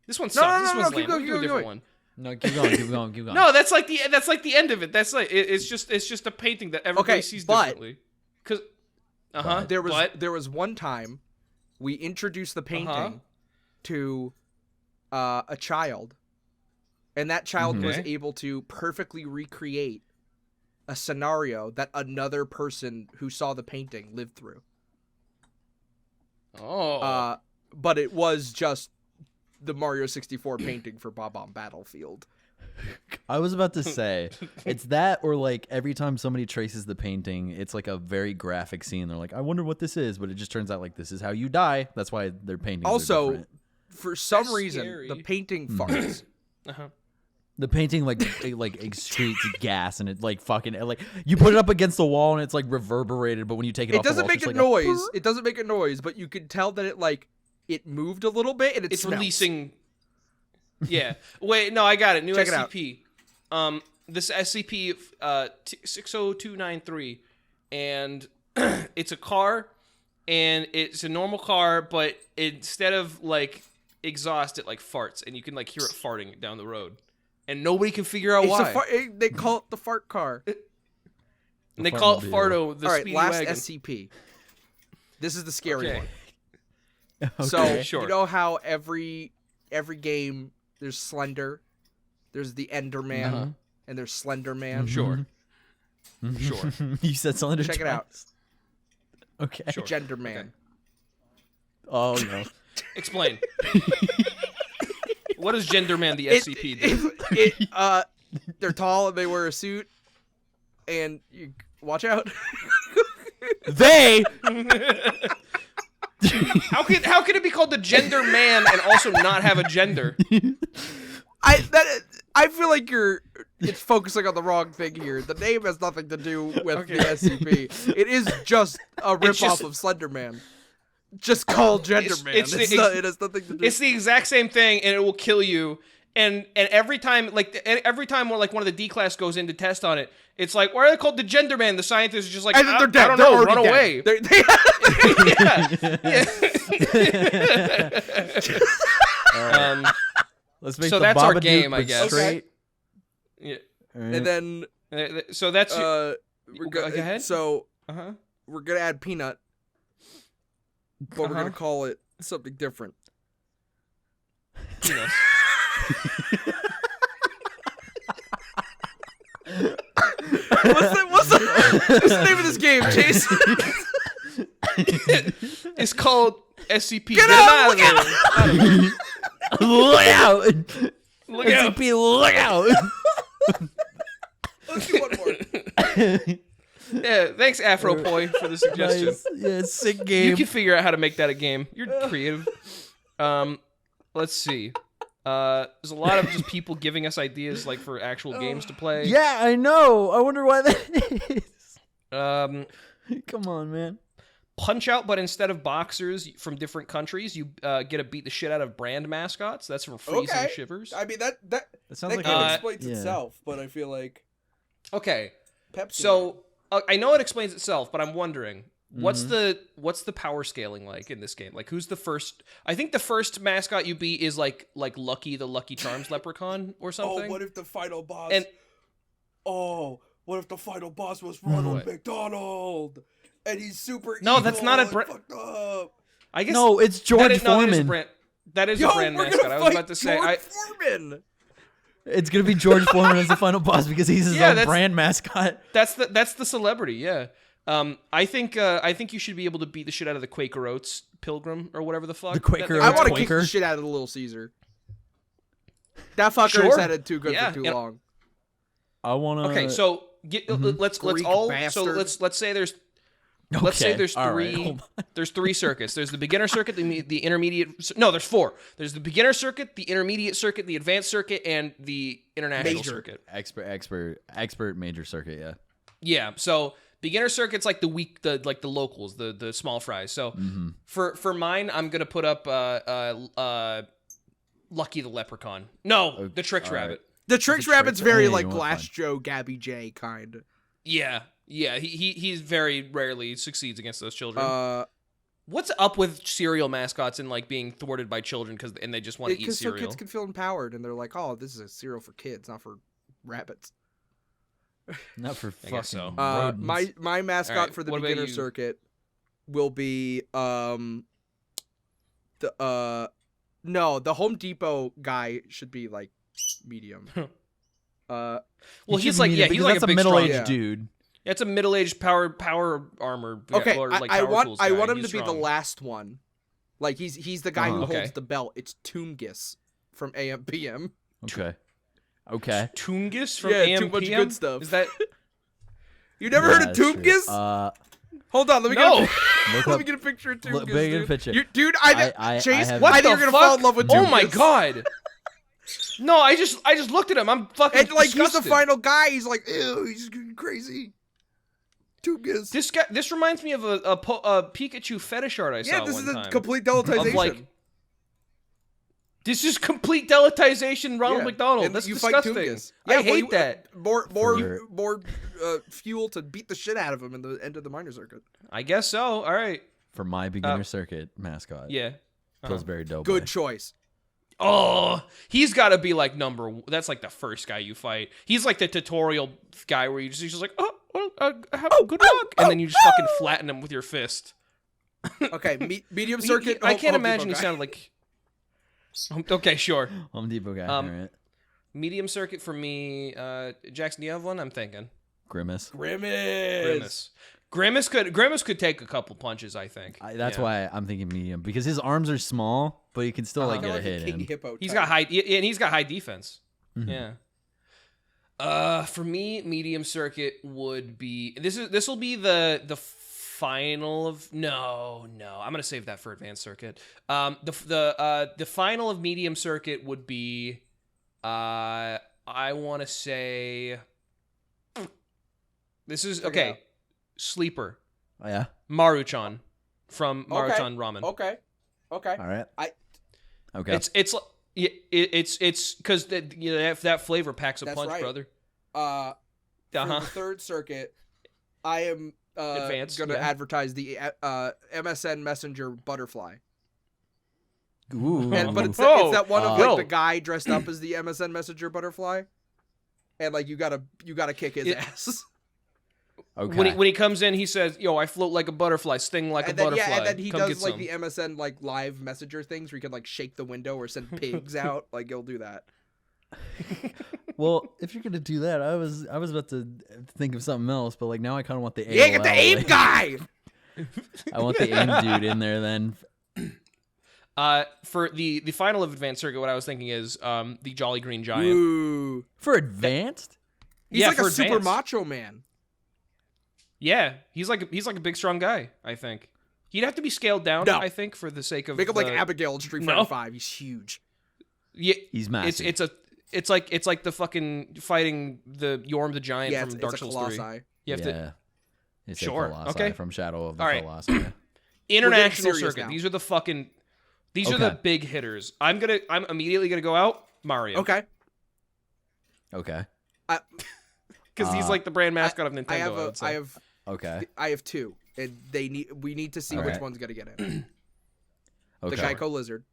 Speaker 1: This one sucks. This one's lame. We'll do a different one.
Speaker 3: No, keep going.
Speaker 1: No, that's like the end of it. That's like it's just a painting that everybody sees differently. Because
Speaker 2: there was one time we introduced the painting to a child, and that child was able to perfectly recreate a scenario that another person who saw the painting lived through.
Speaker 1: Oh.
Speaker 2: But it was just the Mario 64 painting for Bob-omb Battlefield.
Speaker 3: I was about to say, it's that or like every time somebody traces the painting, it's like a very graphic scene. They're like, I wonder what this is, but it just turns out like this is how you die. That's why their paintings
Speaker 2: also,
Speaker 3: are different.
Speaker 2: For some reason, the painting farts.
Speaker 3: The painting like excretes gas and it like fucking like you put it up against the wall and it's like reverberated, but when you take it off,
Speaker 2: it doesn't
Speaker 3: the wall,
Speaker 2: make a noise. It doesn't make a noise, but you can tell that it moved a little bit and
Speaker 1: it's
Speaker 2: smells.
Speaker 1: Releasing. Yeah. Wait, no, I got it. New
Speaker 2: Check
Speaker 1: SCP. This SCP 60293, and it's a car, and it's a normal car, but instead of like exhaust, it like farts, and you can like hear it farting down the road, and nobody can figure out why.
Speaker 2: They call it the fart car.
Speaker 1: And they call it Farto, the speedy
Speaker 2: last
Speaker 1: wagon.
Speaker 2: SCP. This is the scary one.
Speaker 3: Okay.
Speaker 2: So
Speaker 1: Sure.
Speaker 2: you know how every game there's Slender, there's the Enderman, and there's Slender Man.
Speaker 1: Sure. Sure.
Speaker 3: You said Slender.
Speaker 2: Check it out.
Speaker 3: Okay.
Speaker 1: Sure.
Speaker 2: Genderman.
Speaker 1: Okay.
Speaker 3: Oh no.
Speaker 1: Explain. What does Genderman the SCP do?
Speaker 2: They're tall and they wear a suit, and you watch out.
Speaker 3: They.
Speaker 1: How can it be called the Gender Man and also not have a gender?
Speaker 2: I feel like it's focusing on the wrong thing here. The name has nothing to do with the SCP. It is just a ripoff of Slenderman. Just called Genderman. It has nothing to do.
Speaker 1: It's the exact same thing, and it will kill you. And every time one of the D class goes in to test on it, it's like, why are they called the Gender Man? The scientists are just like,
Speaker 2: they're dead.
Speaker 1: I don't know, run
Speaker 2: dead.
Speaker 1: away.
Speaker 3: Yeah. Let's make
Speaker 1: so
Speaker 3: the
Speaker 1: that's our
Speaker 3: Babadook
Speaker 1: game, I guess.
Speaker 3: Straight.
Speaker 1: Yeah.
Speaker 2: And then
Speaker 1: so that's
Speaker 2: go
Speaker 1: ahead.
Speaker 2: So we're gonna add Peanut, but we're gonna call it something different.
Speaker 1: Peanuts.
Speaker 2: What's the name of this game, Jason?
Speaker 1: It's called SCP.
Speaker 2: Get out! Look out!
Speaker 3: Look out!
Speaker 1: Look out!
Speaker 3: SCP, look out!
Speaker 2: Let's do one more.
Speaker 1: Yeah, thanks Afropoi for the suggestion.
Speaker 3: Nice. Yeah, sick game.
Speaker 1: You can figure out how to make that a game. You're creative. Let's see. There's a lot of just people giving us ideas like for actual games to play.
Speaker 3: Yeah, I know. I wonder why that is. Come on, man.
Speaker 1: Punch Out, but instead of boxers from different countries, you get to beat the shit out of brand mascots. That's for freezing shivers.
Speaker 2: I mean that
Speaker 3: sounds like
Speaker 2: game explains itself, but I feel like
Speaker 1: okay.
Speaker 2: Pepsi.
Speaker 1: So I know it explains itself, but I'm wondering what's the power scaling like in this game? Like who's the first? I think the first mascot you beat is like Lucky the Lucky Charms leprechaun or something.
Speaker 2: Oh, what if the final boss? What if the final boss was Ronald McDonald? And he's super evil.
Speaker 1: That's not a
Speaker 2: fucked up.
Speaker 1: I guess
Speaker 3: no, it's George Foreman.
Speaker 1: That is a brand mascot. I was about to say.
Speaker 2: Foreman.
Speaker 3: It's gonna be George Foreman as the final boss because he's his own brand mascot.
Speaker 1: That's the celebrity. Yeah. I think you should be able to beat the shit out of the Quaker Oats Pilgrim or whatever the fuck.
Speaker 3: The Quaker Oats
Speaker 2: I want to
Speaker 3: Quaker.
Speaker 2: kick the shit out of the Little Caesar. That fucker's had it too good for too long.
Speaker 3: I want to.
Speaker 1: Okay, so let's
Speaker 2: Greek
Speaker 1: all
Speaker 2: bastard.
Speaker 1: let's say there's Let's say
Speaker 3: Okay,
Speaker 1: there's
Speaker 3: all
Speaker 1: three.
Speaker 3: right, hold
Speaker 1: There's 3 circuits. There's the beginner circuit, the intermediate. No, there's 4. There's the beginner circuit, the intermediate circuit, the advanced circuit, and the international
Speaker 2: Major.
Speaker 1: circuit.
Speaker 3: Expert major circuit. Yeah.
Speaker 1: Yeah. So beginner circuit's like the locals, the small fries. So for mine, I'm gonna put up Lucky the Leprechaun. No, the Tricks
Speaker 3: all right.
Speaker 1: Rabbit.
Speaker 2: The Tricks
Speaker 3: Tricks-
Speaker 2: Rabbit's very
Speaker 3: yeah,
Speaker 2: like
Speaker 3: you want
Speaker 2: Glass
Speaker 3: fun.
Speaker 2: Joe, Gabby J kind.
Speaker 1: Yeah. He's very rarely succeeds against those children. What's up with cereal mascots and like being thwarted by children and they just want to eat
Speaker 2: Because so
Speaker 1: cereal?
Speaker 2: kids can feel empowered, and they're like, "Oh, this is a cereal for kids, not for rabbits."
Speaker 3: Not for
Speaker 1: I guess
Speaker 3: fucking
Speaker 1: so.
Speaker 3: rodents.
Speaker 2: My mascot
Speaker 1: Alright,
Speaker 2: for the
Speaker 1: what about
Speaker 2: beginner
Speaker 1: you?
Speaker 2: circuit will be the Home Depot guy should be like medium.
Speaker 1: Well,
Speaker 3: You
Speaker 1: he's
Speaker 3: should
Speaker 1: like
Speaker 3: mean it
Speaker 1: he's
Speaker 3: because
Speaker 1: like
Speaker 3: that's
Speaker 1: a big
Speaker 3: middle-aged
Speaker 2: strong-
Speaker 3: dude.
Speaker 1: It's a middle-aged power armor.
Speaker 2: Okay,
Speaker 1: or like
Speaker 2: I
Speaker 1: power
Speaker 2: want
Speaker 1: tools
Speaker 2: I
Speaker 1: guy.
Speaker 2: want him
Speaker 1: He's
Speaker 2: to be the
Speaker 1: strong.
Speaker 2: last one. Like he's the guy who
Speaker 3: Uh-huh.
Speaker 1: Okay.
Speaker 2: holds the belt. It's Toomgis from AM/PM.
Speaker 3: Okay. Okay.
Speaker 1: Toongus from
Speaker 2: Yeah,
Speaker 1: AM
Speaker 2: too much
Speaker 1: PM?
Speaker 2: good stuff.
Speaker 1: Is that
Speaker 2: You never
Speaker 3: Yeah,
Speaker 2: heard of
Speaker 3: that's true.
Speaker 2: Toomgis? Hold on, let me
Speaker 1: No.
Speaker 3: Look
Speaker 2: let
Speaker 3: up.
Speaker 2: me get a picture of
Speaker 3: Look,
Speaker 2: Toomgis.
Speaker 3: big
Speaker 2: Dude,
Speaker 3: picture.
Speaker 2: Dude,
Speaker 3: I
Speaker 2: Chase,
Speaker 3: have-
Speaker 1: What
Speaker 2: I think
Speaker 1: the
Speaker 2: you're gonna
Speaker 1: fuck?
Speaker 2: fall in love with Toomgis.
Speaker 1: Oh my god! No, I just looked at him. I'm fucking
Speaker 2: And like
Speaker 1: disgusted.
Speaker 2: he's the final guy. He's like, ew, he's crazy. Toomgis.
Speaker 1: This reminds me of a Pikachu fetish art I saw
Speaker 2: Yeah, this
Speaker 1: one
Speaker 2: is a
Speaker 1: time.
Speaker 2: complete deletization.
Speaker 1: Of like, this is complete deletization. Ronald
Speaker 2: Yeah.
Speaker 1: McDonald.
Speaker 2: And
Speaker 1: That's
Speaker 2: you
Speaker 1: disgusting.
Speaker 2: fight Toomgis.
Speaker 1: I
Speaker 2: well,
Speaker 1: hate that.
Speaker 2: More fuel to beat the shit out of him in the end of the minor circuit.
Speaker 1: I guess so. All right.
Speaker 3: For my beginner circuit mascot.
Speaker 1: Yeah.
Speaker 3: Pillsbury Doughboy.
Speaker 2: Good choice.
Speaker 1: Oh, he's got to be like that's like the first guy you fight. He's like the tutorial guy where he's just like, good luck, and then you just fucking flatten him with your fist.
Speaker 2: Okay, medium circuit.
Speaker 1: I can't
Speaker 2: Home
Speaker 1: imagine
Speaker 2: Depot
Speaker 1: he
Speaker 2: guy.
Speaker 1: sounded like. Okay, sure.
Speaker 3: Home Depot guy.
Speaker 1: Um,
Speaker 3: all right.
Speaker 1: Medium circuit for me. Jackson, do you have one? I'm thinking.
Speaker 3: Grimace.
Speaker 1: Grimace could take a couple punches. I think.
Speaker 3: That's
Speaker 1: Yeah.
Speaker 3: why I'm thinking medium because his arms are small, but he can still like
Speaker 2: Kinda
Speaker 3: get a
Speaker 2: like
Speaker 3: hit
Speaker 2: King
Speaker 3: in.
Speaker 2: Hippo.
Speaker 1: He's
Speaker 2: type.
Speaker 1: got high, and he's got high defense.
Speaker 3: Mhm.
Speaker 1: Yeah. For me, medium circuit would be this will be the final of no. I'm gonna save that for advanced circuit. The final of medium circuit would be I want to say this is
Speaker 2: Figure it out.
Speaker 1: okay. Sleeper
Speaker 3: Oh, yeah.
Speaker 1: Maruchan from
Speaker 2: Okay.
Speaker 1: Maruchan Ramen.
Speaker 2: Okay.
Speaker 3: All right.
Speaker 2: I-
Speaker 3: Okay.
Speaker 1: It's because that flavor packs a
Speaker 2: That's
Speaker 1: punch,
Speaker 2: right.
Speaker 1: brother.
Speaker 2: For
Speaker 1: Uh-huh.
Speaker 2: the third circuit, I am
Speaker 1: Advanced,
Speaker 2: gonna
Speaker 1: yeah.
Speaker 2: advertise the MSN Messenger butterfly.
Speaker 3: Ooh.
Speaker 2: But it's
Speaker 1: Oh,
Speaker 2: that one of
Speaker 1: yo.
Speaker 2: like the guy dressed up as the MSN Messenger butterfly, and like you gotta kick his ass.
Speaker 3: okay.
Speaker 1: When he comes in, he says, "Yo, I float like a butterfly, sting like
Speaker 2: and
Speaker 1: a
Speaker 2: then
Speaker 1: butterfly."
Speaker 2: and then he
Speaker 1: Come
Speaker 2: does
Speaker 1: get
Speaker 2: like
Speaker 1: some."
Speaker 2: the MSN like live messenger things where you can like shake the window or send pigs out. Like he'll do that.
Speaker 3: Well, if you're gonna do that, I was about to think of something else, but like now I kind of want the
Speaker 2: Yeah, get the
Speaker 3: AOL,
Speaker 2: aim
Speaker 3: like-
Speaker 2: guy.
Speaker 3: I want the aim dude in there then.
Speaker 1: For the final of Advanced Circuit, what I was thinking is the Jolly Green Giant.
Speaker 2: Ooh,
Speaker 3: For advanced?
Speaker 2: he's
Speaker 1: Yeah,
Speaker 2: like
Speaker 1: for
Speaker 2: a super
Speaker 1: advanced.
Speaker 2: macho man.
Speaker 1: Yeah, he's like a big strong guy. I think he'd have to be scaled down.
Speaker 2: No.
Speaker 1: I think for the sake of
Speaker 2: Make him like
Speaker 1: the-
Speaker 2: Abigail in Street
Speaker 1: No.
Speaker 2: Fighter 5. He's huge.
Speaker 1: Yeah,
Speaker 3: He's massive.
Speaker 1: it's like the fucking fighting the Yorm the Giant
Speaker 2: Yeah,
Speaker 1: from
Speaker 2: it's
Speaker 1: Dark
Speaker 2: a
Speaker 1: Souls
Speaker 2: Colossi.
Speaker 1: 3. You have to
Speaker 3: yeah. It's a
Speaker 1: Sure,
Speaker 3: Colossi
Speaker 1: okay.
Speaker 3: from Shadow of the
Speaker 1: All right.
Speaker 3: Colossi.
Speaker 1: international
Speaker 2: serious
Speaker 1: circuit.
Speaker 2: now.
Speaker 1: These are the fucking. These are the
Speaker 3: Okay.
Speaker 1: big hitters. I'm immediately gonna go out Mario.
Speaker 2: Okay.
Speaker 3: Okay.
Speaker 1: Because he's like the brand mascot of Nintendo.
Speaker 2: I
Speaker 1: would say.
Speaker 3: Okay.
Speaker 2: I have two, and we need to see
Speaker 3: All
Speaker 2: which
Speaker 3: right.
Speaker 2: one's gonna get in.
Speaker 3: Okay.
Speaker 2: The Geico Lizard,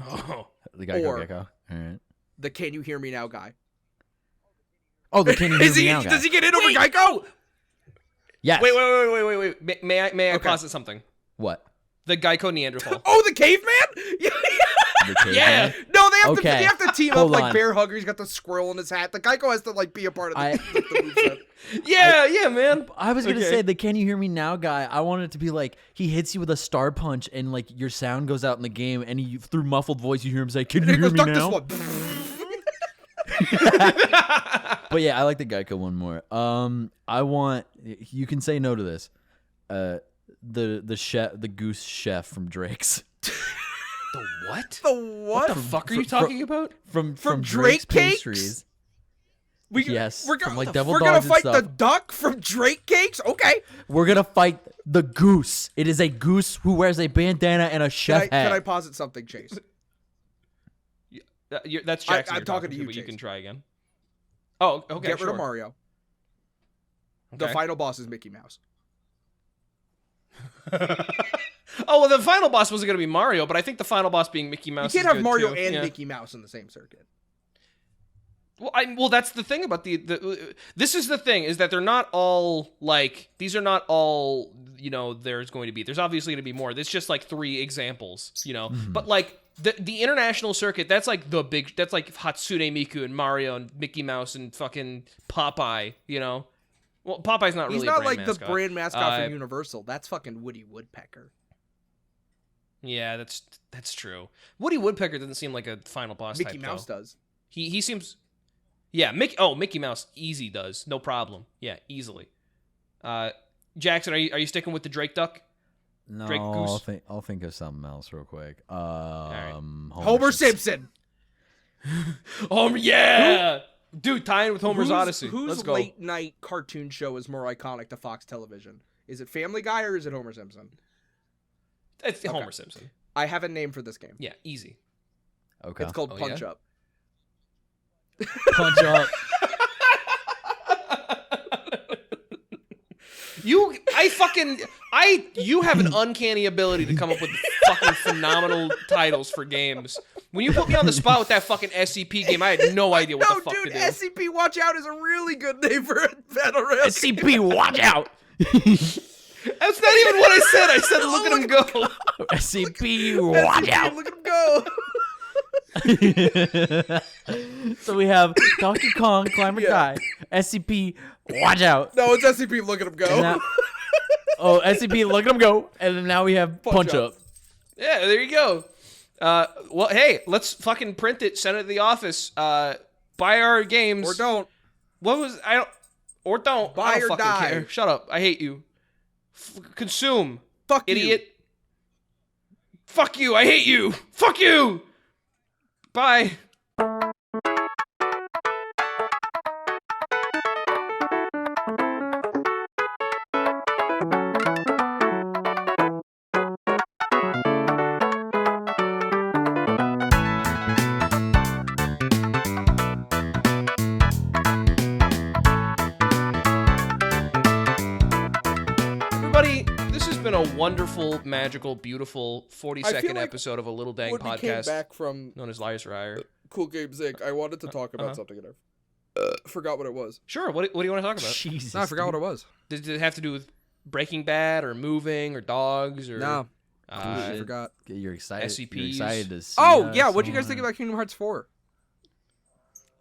Speaker 1: Oh.
Speaker 3: The Geico
Speaker 2: or-
Speaker 3: Gecko. All right.
Speaker 2: the Can You Hear Me Now guy.
Speaker 3: Oh, the Can You Hear
Speaker 2: Is
Speaker 3: Me
Speaker 2: he?
Speaker 3: Now guy.
Speaker 2: Does he get in over Geico?
Speaker 3: Yes.
Speaker 1: Wait. May I
Speaker 2: Okay.
Speaker 1: posit something?
Speaker 3: What?
Speaker 1: The Geico Neanderthal.
Speaker 2: Oh, the caveman? Yeah.
Speaker 3: The caveman?
Speaker 1: Yeah.
Speaker 2: No, they
Speaker 3: Okay.
Speaker 2: have to team
Speaker 3: Hold
Speaker 2: up like
Speaker 3: on.
Speaker 2: Bear Hugger. He's got the squirrel in his hat. The Geico has to like be a part of the,
Speaker 3: I-
Speaker 2: the moveset.
Speaker 1: Yeah, man.
Speaker 3: I was gonna
Speaker 1: Okay.
Speaker 3: say the Can You Hear Me Now guy. I wanted it to be like he hits you with a star punch and like your sound goes out in the game and through muffled voice you hear him say, "Can you
Speaker 2: He
Speaker 3: hear
Speaker 2: goes,
Speaker 3: me
Speaker 2: duck this
Speaker 3: now?"
Speaker 2: one.
Speaker 3: But yeah, I like the Geico one more. I want. You can say no to this. The chef, the goose chef from Drake's.
Speaker 1: The what?
Speaker 2: The
Speaker 1: What the fuck are you talking about?
Speaker 3: From
Speaker 2: Drake
Speaker 3: Drake's
Speaker 2: Cakes?
Speaker 3: Pastries.
Speaker 2: We're
Speaker 3: from
Speaker 2: gonna,
Speaker 3: like Devil
Speaker 2: we're
Speaker 3: Dogs
Speaker 2: gonna
Speaker 3: and
Speaker 2: fight
Speaker 3: stuff.
Speaker 2: the duck from Drake Cakes. Okay.
Speaker 3: We're gonna fight the goose. It is a goose who wears a bandana and a chef hat.
Speaker 2: Can I posit something, Chase?
Speaker 1: That's Jackson.
Speaker 2: I'm
Speaker 1: you're
Speaker 2: talking to you,
Speaker 1: but you
Speaker 2: Chase.
Speaker 1: can try again. Oh, okay.
Speaker 2: Get
Speaker 1: sure.
Speaker 2: rid of Mario. The
Speaker 1: Okay.
Speaker 2: final boss is Mickey Mouse.
Speaker 1: Oh, well, the final boss wasn't going to be Mario, but I think the final boss being Mickey Mouse.
Speaker 2: You can't
Speaker 1: is
Speaker 2: have
Speaker 1: good
Speaker 2: Mario
Speaker 1: too.
Speaker 2: and
Speaker 1: Yeah.
Speaker 2: Mickey Mouse in the same circuit.
Speaker 1: Well, that's the thing about the. This is the thing is that they're not all like these are not all there's going to be. There's obviously going to be more. There's just like 3 examples, But like the international circuit, that's like the big. That's like Hatsune Miku and Mario and Mickey Mouse and fucking Popeye. Well, Popeye's not really.
Speaker 2: He's not
Speaker 1: a brand
Speaker 2: like
Speaker 1: mascot.
Speaker 2: the brand mascot from Universal. That's fucking Woody Woodpecker.
Speaker 1: Yeah, that's true. Woody Woodpecker doesn't seem like a final boss.
Speaker 2: Mickey
Speaker 1: type,
Speaker 2: Mouse
Speaker 1: though.
Speaker 2: does.
Speaker 1: He seems. Yeah, Mickey Mouse easy does no problem. Yeah, easily. Jackson, are you sticking with the Drake Duck?
Speaker 3: No,
Speaker 1: Drake Goose?
Speaker 3: I'll think of something else real quick.
Speaker 1: right.
Speaker 2: Homer Simpson.
Speaker 1: Yeah, dude, tying with Homer's Odyssey.
Speaker 2: Whose
Speaker 1: Let's go.
Speaker 2: late night cartoon show is more iconic to Fox Television? Is it Family Guy or is it Homer Simpson?
Speaker 1: It's Homer Simpson.
Speaker 2: I have a name for this game.
Speaker 1: Yeah, easy.
Speaker 3: Okay.
Speaker 2: It's called
Speaker 1: Oh,
Speaker 2: Punch
Speaker 1: yeah?
Speaker 2: Up.
Speaker 3: Punch Up.
Speaker 1: You have an uncanny ability to come up with fucking phenomenal titles for games. When you put me on the spot with that fucking SCP game, I had no idea what the fuck
Speaker 2: dude,
Speaker 1: to do.
Speaker 2: SCP Watch Out is a really good name for a battle royale.
Speaker 3: SCP, watch out.
Speaker 1: That's not even what I said. I said look at him go.
Speaker 3: SCP, watch out.
Speaker 2: Look at him go.
Speaker 3: So we have Donkey Kong, Climber Die, SCP, watch out.
Speaker 2: No, it's SCP. Look at him go.
Speaker 3: And now- SCP, look at him go. And then now we have Punch Up.
Speaker 1: Yeah, there you go. Well, hey, let's fucking print it, send it to the office, buy our games.
Speaker 2: Or don't.
Speaker 1: What was, I don't, or don't.
Speaker 2: Buy
Speaker 1: I don't
Speaker 2: or
Speaker 1: fucking
Speaker 2: die.
Speaker 1: care. Shut up. I hate you. Consume.
Speaker 2: Fuck
Speaker 1: Idiot. Fuck you. I hate you. Fuck you. Bye. Everybody, this has been a wonderful, magical, beautiful 40-second
Speaker 2: like
Speaker 1: episode of a Little Dang
Speaker 2: When we came
Speaker 1: podcast
Speaker 2: back from
Speaker 1: known as Liars4Hire.
Speaker 2: Cool Games Inc., I wanted to talk about something and I forgot what it was.
Speaker 1: Sure, what do you want to talk about?
Speaker 3: Jesus.
Speaker 2: No, I forgot what it was.
Speaker 1: Did it have to do with Breaking Bad or moving or dogs or
Speaker 2: No,
Speaker 1: uh,
Speaker 2: I forgot.
Speaker 3: You're excited. You're
Speaker 1: SCPs.
Speaker 3: excited to see
Speaker 2: Oh, yeah,
Speaker 3: us
Speaker 2: what do you guys think
Speaker 3: on-
Speaker 2: about Kingdom Hearts 4?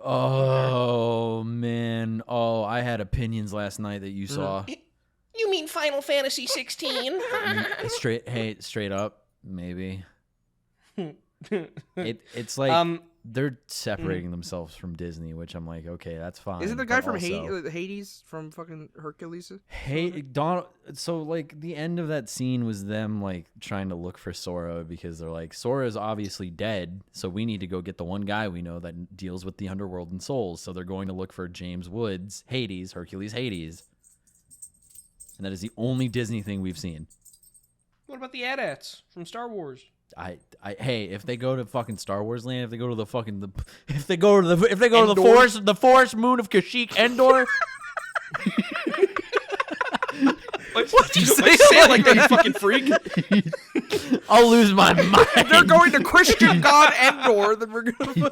Speaker 3: Oh, man. Oh, I had opinions last night that you
Speaker 2: Mm-hmm.
Speaker 3: saw.
Speaker 1: You mean Final Fantasy 16?
Speaker 3: Straight up, maybe. It's like they're separating themselves from Disney, which I'm like, okay, that's fine.
Speaker 2: Isn't the guy
Speaker 3: but
Speaker 2: from
Speaker 3: also-
Speaker 2: Hades from fucking Hercules?
Speaker 3: Hey, Don. So like the end of that scene was them like trying to look for Sora because they're like, Sora is obviously dead, so we need to go get the one guy we know that deals with the underworld and souls. So they're going to look for James Woods, Hades, Hercules, Hades, and that is the only Disney thing we've seen.
Speaker 1: What about the AT-ATs from Star Wars?
Speaker 3: Hey, if they go to fucking Star Wars land, if they go to the fucking if they go to the
Speaker 2: Endor?
Speaker 3: the forest moon of Kashyyyk, Endor.
Speaker 1: What'd you say? Say it like that, you fucking freak.
Speaker 3: I'll lose my mind.
Speaker 2: They're going to Christian God Endor, then we're gonna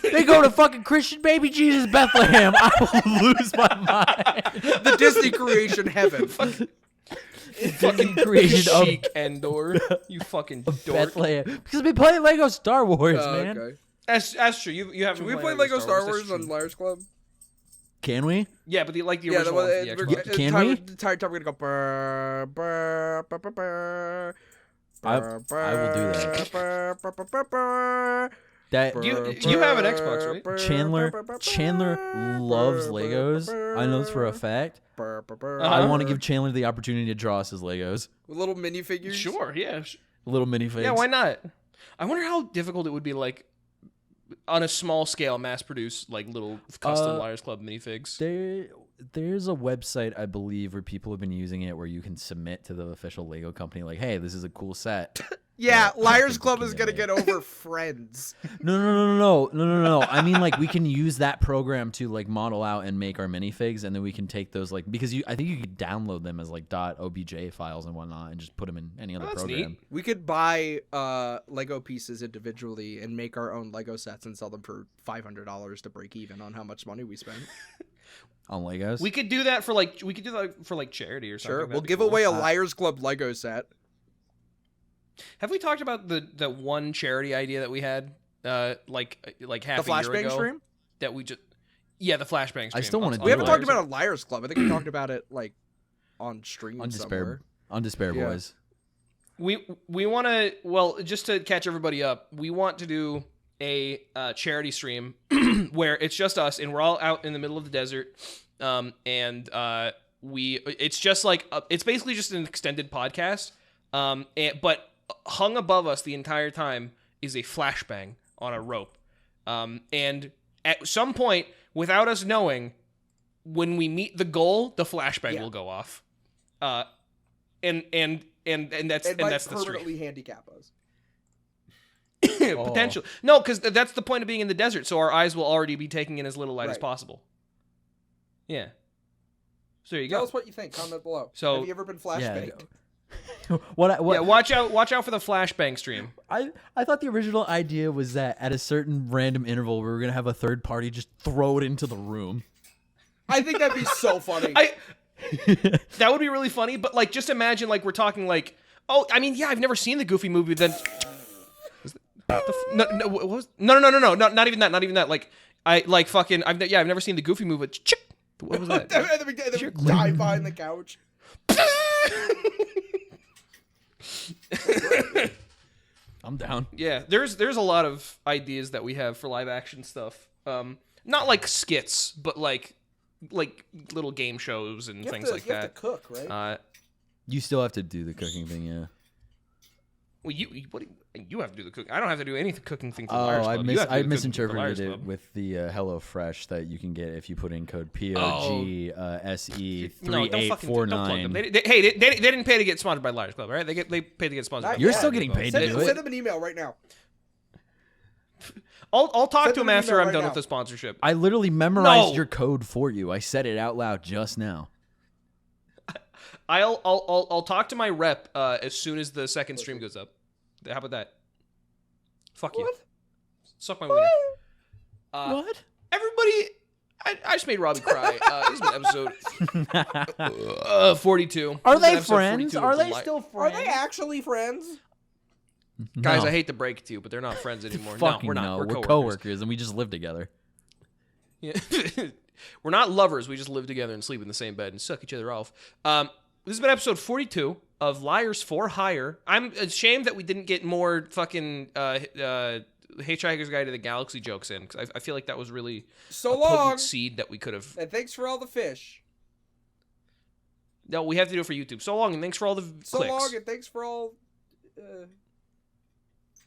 Speaker 3: They go to fucking Christian baby Jesus Bethlehem. I will lose my mind.
Speaker 2: the Disney creation heaven.
Speaker 3: Fucking creation of
Speaker 1: Chic Endor. You fucking dork.
Speaker 3: Bethlehem because we play Lego Star Wars, man.
Speaker 2: Okay.
Speaker 1: That's true. You haven't.
Speaker 2: Should we
Speaker 1: been
Speaker 2: play
Speaker 1: playing
Speaker 2: Lego Star
Speaker 1: that's
Speaker 2: Wars on
Speaker 1: true.
Speaker 2: Liars Club?
Speaker 3: Can we?
Speaker 1: Yeah, but the
Speaker 2: Yeah,
Speaker 1: original one for the Xbox.
Speaker 3: Can
Speaker 2: time,
Speaker 3: we?
Speaker 2: Time we're gonna go. Brr, brr, brr, brr, brr,
Speaker 3: I
Speaker 2: brr,
Speaker 3: will do that.
Speaker 2: brr, brr, brr, brr,
Speaker 3: That
Speaker 1: You have an Xbox, right?
Speaker 3: Chandler loves Legos. I know this for a fact. I want to give Chandler the opportunity to draw us his Legos.
Speaker 2: With little minifigures.
Speaker 1: Sure, yeah.
Speaker 3: Little minifigs.
Speaker 1: Yeah, why not? I wonder how difficult it would be, like, on a small scale, mass produce like little custom Liars Club minifigs.
Speaker 3: There's a website, I believe, where people have been using it where you can submit to the official Lego company, like, hey, this is a cool set.
Speaker 2: Yeah, Liars Club is going to get over Friends.
Speaker 3: No. I mean, like, we can use that program to, like, model out and make our minifigs, and then we can take those, like, because I think you could download them as, like, .obj files and whatnot and just put them in any other program.
Speaker 1: Neat.
Speaker 2: We could buy Lego pieces individually and make our own Lego sets and sell them for $500 to break even on how much money we spend.
Speaker 3: On Legos?
Speaker 1: We could do that for, like, charity or something.
Speaker 2: Sure,
Speaker 1: That'd
Speaker 2: we'll
Speaker 1: be
Speaker 2: give
Speaker 1: cool.
Speaker 2: away a Liars Club Lego set.
Speaker 1: Have we talked about the one charity idea that we had, like half
Speaker 2: The
Speaker 1: a year
Speaker 2: flashbang
Speaker 1: ago?
Speaker 2: stream?
Speaker 1: That we just, yeah, the flashbang stream.
Speaker 3: I still wanna
Speaker 2: We haven't
Speaker 3: do
Speaker 2: talked about a Liars Club. I think we talked about it, like, on stream somewhere.
Speaker 3: On Despair
Speaker 2: Yeah.
Speaker 3: Boys.
Speaker 1: We want to, well, just to catch everybody up, we want to do a charity stream where it's just us and we're all out in the middle of the desert, it's just like it's basically just an extended podcast, but hung above us the entire time is a flashbang on a rope, and at some point, without us knowing, when we meet the goal, the flashbang will go off, and that's the stream.
Speaker 2: Permanently handicap us.
Speaker 1: Potential. No, because that's the point of being in the desert, so our eyes will already be taking in as little light as possible. Yeah. So there you
Speaker 2: Tell
Speaker 1: go.
Speaker 2: us what you think. Comment below.
Speaker 1: So,
Speaker 2: have you ever been flashbanged?
Speaker 3: What?
Speaker 1: Yeah, watch out for the flashbang stream.
Speaker 3: I thought the original idea was that at a certain random interval, we were going to have a third party just throw it into the room.
Speaker 2: I think that'd be so funny.
Speaker 1: That would be really funny, but like, just imagine like we're talking like, oh, I mean, yeah, I've never seen the Goofy movie. Then no, not even that. Like I've never seen the Goofy movie. What was that?
Speaker 2: And then we dive behind the couch.
Speaker 3: I'm down.
Speaker 1: Yeah, there's a lot of ideas that we have for live action stuff. Not like skits, but like little game shows and things like that.
Speaker 2: You have to cook, right?
Speaker 3: You still have to do the cooking thing, yeah.
Speaker 1: Well, you have to do the cooking. I don't have to do any cooking thing for Liars Club.
Speaker 3: I misinterpreted it with the HelloFresh that you can get if you put in code POGSE3849.
Speaker 1: They didn't pay to get sponsored by Liars Club, right? They paid to get sponsored.
Speaker 2: Not
Speaker 1: by
Speaker 3: You're
Speaker 1: Liars
Speaker 3: still
Speaker 1: Club.
Speaker 3: getting paid to do it.
Speaker 2: Send them an email right now.
Speaker 1: I'll talk to
Speaker 2: them
Speaker 1: him
Speaker 2: an
Speaker 1: after
Speaker 2: email
Speaker 1: I'm
Speaker 2: right
Speaker 1: done
Speaker 2: now.
Speaker 1: with the sponsorship.
Speaker 3: I literally memorized your code for you. I said it out loud just now.
Speaker 1: I'll talk to my rep as soon as the second stream goes up. How about that? Fuck you. Suck my wiener.
Speaker 3: What?
Speaker 1: Everybody, I just made Robbie cry. This has been episode 42.
Speaker 3: Are
Speaker 1: This has
Speaker 3: they
Speaker 1: been episode
Speaker 3: friends?
Speaker 1: 42
Speaker 3: Are
Speaker 1: of
Speaker 3: they
Speaker 1: Li-
Speaker 3: still
Speaker 2: Are
Speaker 3: friends?
Speaker 2: they actually friends?
Speaker 1: Guys,
Speaker 3: No.
Speaker 1: I hate to break it to you, but they're not friends anymore.
Speaker 3: Fucking
Speaker 1: no, we're not.
Speaker 3: no.
Speaker 1: We're
Speaker 3: We're
Speaker 1: coworkers.
Speaker 3: and we just live together.
Speaker 1: Yeah. We're not lovers. We just live together and sleep in the same bed and suck each other off. This has been episode 42 of Liars4Hire. I'm ashamed that we didn't get more fucking Hitchhiker's Guide to the Galaxy jokes in, because I feel like that was really
Speaker 2: So
Speaker 1: a
Speaker 2: long.
Speaker 1: potent seed that we could have.
Speaker 2: And thanks for all the fish.
Speaker 1: No, we have to do it for YouTube. So long, and thanks for all the
Speaker 2: So
Speaker 1: clicks.
Speaker 2: long, and thanks for all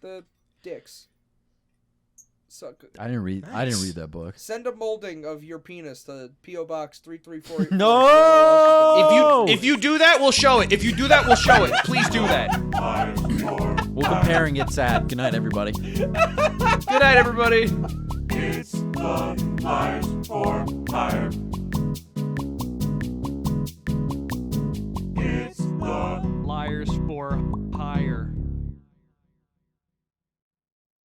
Speaker 2: the dicks. Suck.
Speaker 3: I didn't read that book.
Speaker 2: Send a molding of your penis to P.O. Box 334.
Speaker 3: No!
Speaker 1: If you do that, we'll show it. Please do that.
Speaker 3: We'll compare and get sad. Good night, everybody.
Speaker 1: Good night, everybody.
Speaker 4: It's the Liars4Hire